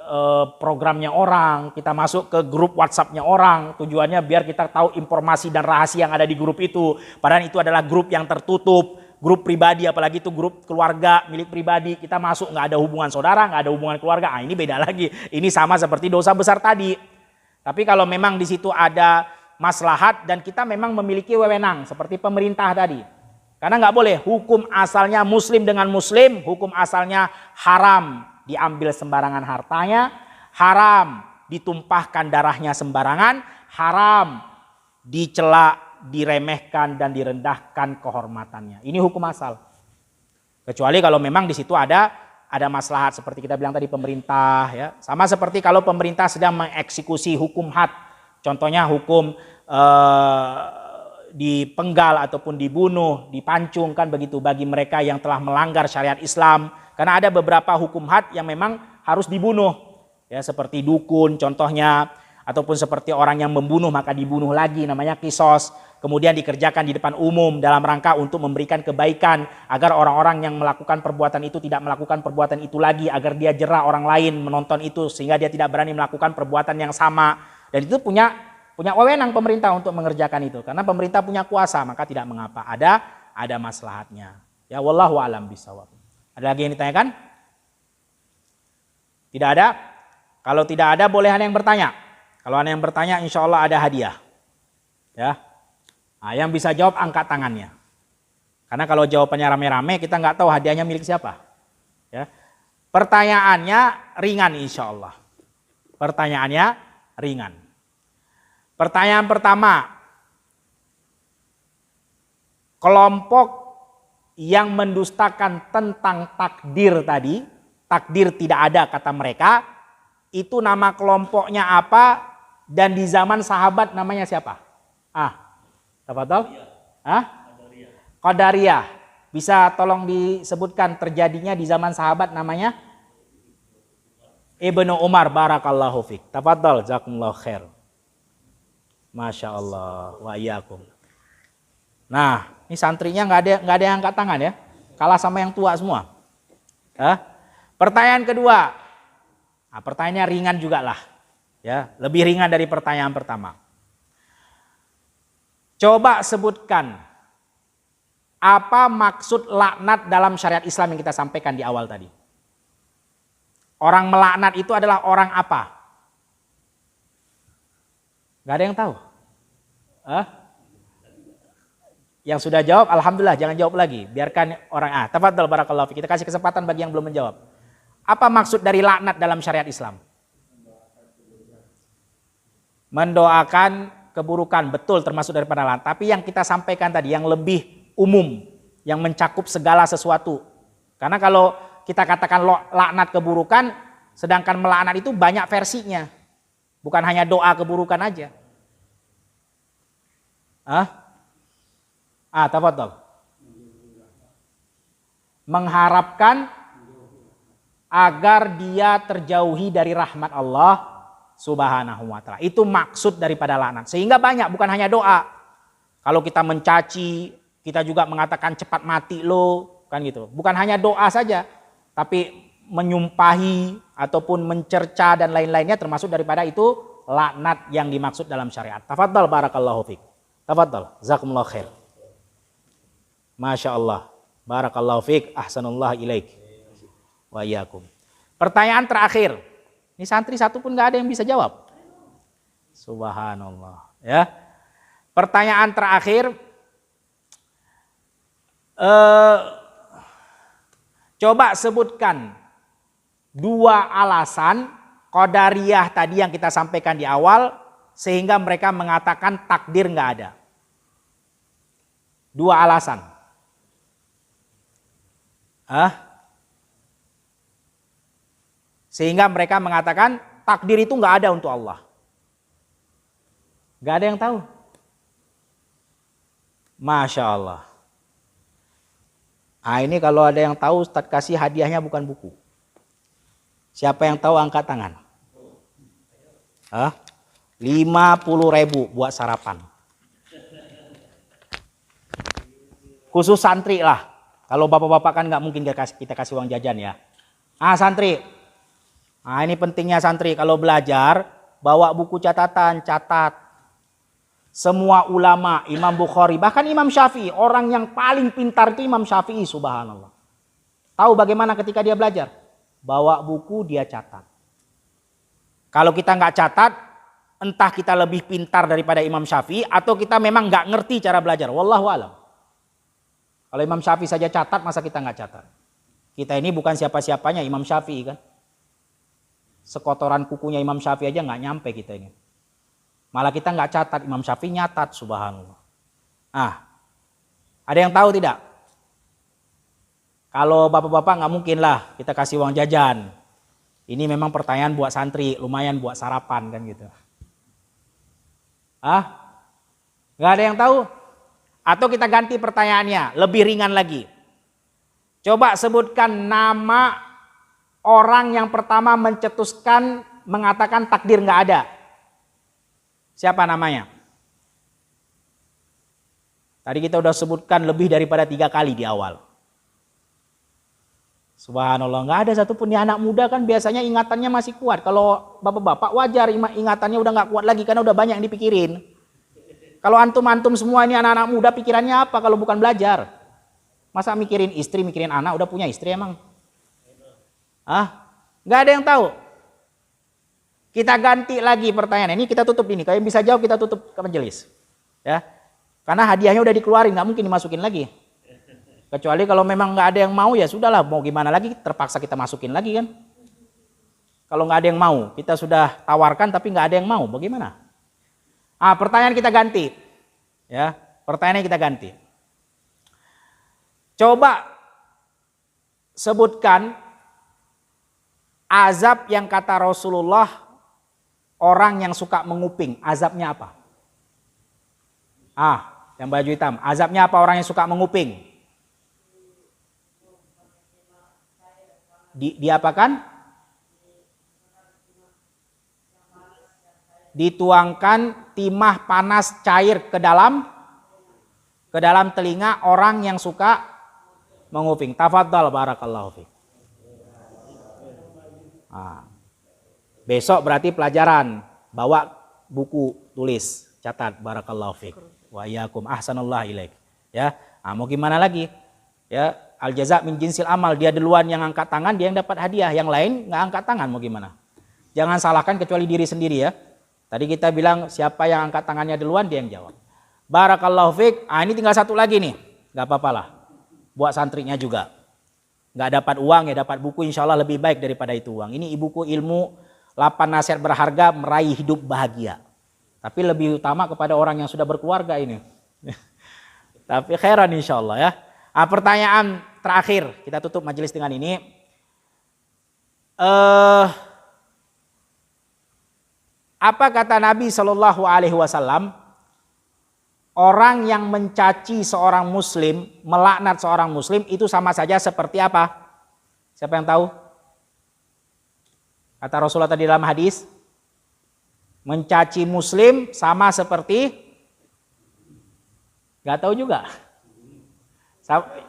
programnya orang, kita masuk ke grup WhatsApp-nya orang, tujuannya biar kita tahu informasi dan rahasia yang ada di grup itu. Padahal itu adalah grup yang tertutup, grup pribadi, apalagi itu grup keluarga milik pribadi, kita masuk nggak ada hubungan saudara, nggak ada hubungan keluarga, ini beda lagi. Ini sama seperti dosa besar tadi. Tapi kalau memang di situ ada maslahat dan kita memang memiliki wewenang seperti pemerintah tadi, karena nggak boleh hukum asalnya muslim dengan muslim, hukum asalnya haram diambil sembarangan hartanya, haram ditumpahkan darahnya sembarangan, haram dicela, diremehkan dan direndahkan kehormatannya. Ini hukum asal. Kecuali kalau memang di situ ada maslahat seperti kita bilang tadi pemerintah, ya. Sama seperti kalau pemerintah sedang mengeksekusi hukum had. Contohnya hukum dipenggal ataupun dibunuh, dipancung, kan begitu bagi mereka yang telah melanggar syariat Islam. Karena ada beberapa hukum had yang memang harus dibunuh. Ya, seperti dukun contohnya, ataupun seperti orang yang membunuh maka dibunuh lagi, namanya kisos. Kemudian dikerjakan di depan umum dalam rangka untuk memberikan kebaikan agar orang-orang yang melakukan perbuatan itu tidak melakukan perbuatan itu lagi, agar dia jera orang lain menonton itu sehingga dia tidak berani melakukan perbuatan yang sama. Dan itu punya wewenang pemerintah untuk mengerjakan itu, karena pemerintah punya kuasa, maka tidak mengapa, ada maslahatnya. Ya, wallahu alam bisawab. Ada lagi yang ditanyakan? Tidak ada? Kalau tidak ada boleh ada yang bertanya. Kalau ada yang bertanya insya Allah ada hadiah. Ya. Nah, yang bisa jawab angkat tangannya. Karena kalau jawabannya rame-rame kita nggak tahu hadiahnya milik siapa. Ya. Pertanyaannya ringan insya Allah. Pertanyaannya ringan. Pertanyaan pertama. Kelompok yang mendustakan tentang takdir tadi, takdir tidak ada kata mereka, itu nama kelompoknya apa dan di zaman sahabat namanya siapa? Tafadhol? Qadariyah. Bisa tolong disebutkan terjadinya di zaman sahabat namanya? Ibnu Umar, barakallahu fiik. Tafadhol, jazakumullahu khair. Masya Allah, wa iyyakum. Nah, ini santrinya nggak ada yang angkat tangan ya, kalah sama yang tua semua. Pertanyaan kedua, pertanyaannya ringan juga lah, ya, lebih ringan dari pertanyaan pertama. Coba sebutkan apa maksud laknat dalam syariat Islam yang kita sampaikan di awal tadi. Orang melaknat itu adalah orang apa? Gak ada yang tahu? Yang sudah jawab, alhamdulillah, jangan jawab lagi. Biarkan orang tafadhol barakallahu fiik. Kita kasih kesempatan bagi yang belum menjawab. Apa maksud dari laknat dalam syariat Islam? Mendoakan keburukan, betul, termasuk daripada laknat. Tapi yang kita sampaikan tadi yang lebih umum, yang mencakup segala sesuatu. Karena kalau kita katakan laknat keburukan, sedangkan melaknat itu banyak versinya. Bukan hanya doa keburukan aja. Tafadhol. Mengharapkan agar dia terjauhi dari rahmat Allah Subhanahu wa taala. Itu maksud daripada laknat. Sehingga banyak, bukan hanya doa. Kalau kita mencaci, kita juga mengatakan cepat mati lo, kan gitu. Bukan hanya doa saja, tapi menyumpahi ataupun mencerca dan lain-lainnya termasuk daripada itu laknat yang dimaksud dalam syariat. Tafadhal barakallahu fiik. Tafadhal, jazakumullahu khair. Masya Allah. Barakallahu fiik, ahsanullah ilaik. Wa iyyakum. Pertanyaan terakhir. Ini santri satu pun gak ada yang bisa jawab. Subhanallah. Ya. Pertanyaan terakhir. Coba sebutkan 2 alasan Qadariyah tadi yang kita sampaikan di awal sehingga mereka mengatakan takdir nggak ada. 2 alasan. Sehingga mereka mengatakan takdir itu nggak ada untuk Allah. Nggak ada yang tahu. Masya Allah. Ini kalau ada yang tahu, Ustaz kasih hadiahnya bukan buku. Siapa yang tahu angkat tangan. 50.000 buat sarapan. Khusus santri lah. Kalau bapak-bapak kan nggak mungkin kita kasih uang jajan ya. Santri. Ini pentingnya santri kalau belajar bawa buku catatan, catat. Semua ulama, Imam Bukhari, bahkan Imam Syafi'i, orang yang paling pintar itu Imam Syafi'i, subhanallah. Tahu bagaimana ketika dia belajar? Bawa buku dia catat. Kalau kita nggak catat, entah kita lebih pintar daripada Imam Syafi'i atau kita memang nggak ngerti cara belajar. Wallahu a'lam. Kalau Imam Syafi'i saja catat, masa kita nggak catat? Kita ini bukan siapa-siapanya Imam Syafi'i kan? Sekotoran kukunya Imam Syafi'i aja nggak nyampe kita ini. Malah kita nggak catat, Imam Syafi'i nyatat, subhanallah. Ada yang tahu tidak? Kalau bapak-bapak nggak mungkin lah kita kasih uang jajan. Ini memang pertanyaan buat santri, lumayan buat sarapan kan gitu. Nggak ada yang tahu? Atau kita ganti pertanyaannya, lebih ringan lagi. Coba sebutkan nama orang yang pertama mencetuskan mengatakan takdir nggak ada? Siapa namanya? Tadi kita udah sebutkan lebih daripada 3 kali di awal. Subhanallah, nggak ada satupun. Nih anak muda kan biasanya ingatannya masih kuat. Kalau bapak-bapak wajar ingatannya udah nggak kuat lagi karena udah banyak yang dipikirin. Kalau antum-antum semua ini anak-anak muda pikirannya apa kalau bukan belajar? Masa mikirin istri, mikirin anak, udah punya istri emang? Nggak ada yang tahu. Kita ganti lagi pertanyaan ini, kita tutup ini. Kalau yang bisa jawab kita tutup ke majelis. Ya, karena hadiahnya udah dikeluarin, nggak mungkin dimasukin lagi. Kecuali kalau memang nggak ada yang mau ya sudahlah, mau gimana lagi, terpaksa kita masukin lagi kan. Kalau nggak ada yang mau, kita sudah tawarkan tapi nggak ada yang mau, bagaimana? Pertanyaan kita ganti. Ya, pertanyaannya kita ganti. Coba sebutkan azab yang kata Rasulullah orang yang suka menguping, azabnya apa? Yang baju hitam, azabnya apa orang yang suka menguping? Diapakan? Dituangkan timah panas cair ke dalam telinga orang yang suka menguping. Tafadhal barakallahu fiik. Besok berarti pelajaran, bawa buku tulis, catat barakallahu fiik. Wa iyyakum ahsanallahu ilaik. Ya, mau gimana lagi? Ya, al jaza min jinsil amal, dia duluan yang angkat tangan, dia yang dapat hadiah, yang lain nggak angkat tangan, mau gimana? Jangan salahkan kecuali diri sendiri ya. Tadi kita bilang siapa yang angkat tangannya duluan dia yang jawab. Barakallahu fiik. Ini tinggal satu lagi nih, nggak apa-apa lah. Buat santrinya juga. Nggak dapat uang ya dapat buku, insya Allah lebih baik daripada itu uang. Ini buku ilmu 8 nasihat berharga meraih hidup bahagia. Tapi lebih utama kepada orang yang sudah berkeluarga ini. Tapi khairan insya Allah ya. Pertanyaan terakhir, kita tutup majelis dengan ini. Apa kata Nabi Shallallahu Alaihi Wasallam? Orang yang mencaci seorang muslim, melaknat seorang muslim itu sama saja seperti apa? Siapa yang tahu? Kata Rasulullah tadi dalam hadis, mencaci muslim sama seperti, nggak tahu juga.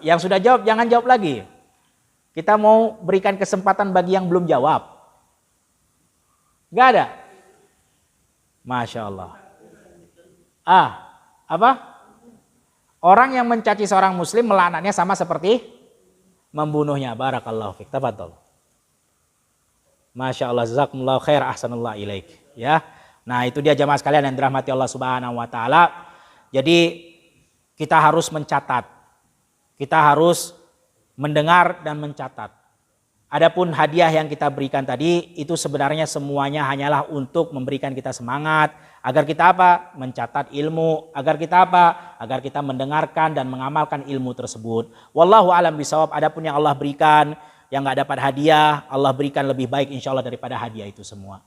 Yang sudah jawab jangan jawab lagi. Kita mau berikan kesempatan bagi yang belum jawab. Nggak ada. Masya Allah. Apa? Orang yang mencaci seorang muslim melaknatnya sama seperti membunuhnya. Barakallahu fiik. Tafadhol. Masya Allah, jazakumullahu khair, ahsanallahu ilaik. Ya. Nah, itu dia jamaah sekalian yang dirahmati Allah Subhanahu wa taala. Jadi kita harus mencatat. Kita harus mendengar dan mencatat. Adapun hadiah yang kita berikan tadi itu sebenarnya semuanya hanyalah untuk memberikan kita semangat agar kita apa? Mencatat ilmu, agar kita apa? Agar kita mendengarkan dan mengamalkan ilmu tersebut. Wallahu a'lam bishawab. Adapun yang Allah berikan yang nggak dapat hadiah, Allah berikan lebih baik insya Allah daripada hadiah itu semua.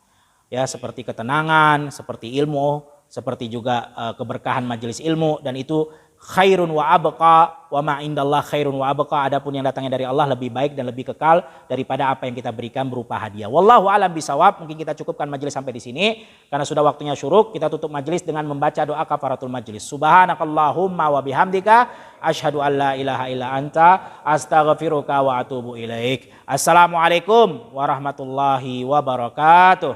Ya, seperti ketenangan, seperti ilmu, seperti juga keberkahan majelis ilmu, dan itu khairun wa abqa wa ma indallah khairun wa abqa. Adapun yang datangnya dari Allah lebih baik dan lebih kekal daripada apa yang kita berikan berupa hadiah. Wallahu alam bisawab. Mungkin kita cukupkan majelis sampai di sini karena sudah waktunya syuruk. Kita tutup majelis dengan membaca doa kafaratul majelis. Subhanakallahumma wa bihamdika asyhadu an la ilaha illa anta astaghfiruka wa atubu ilaik. Assalamualaikum warahmatullahi wabarakatuh.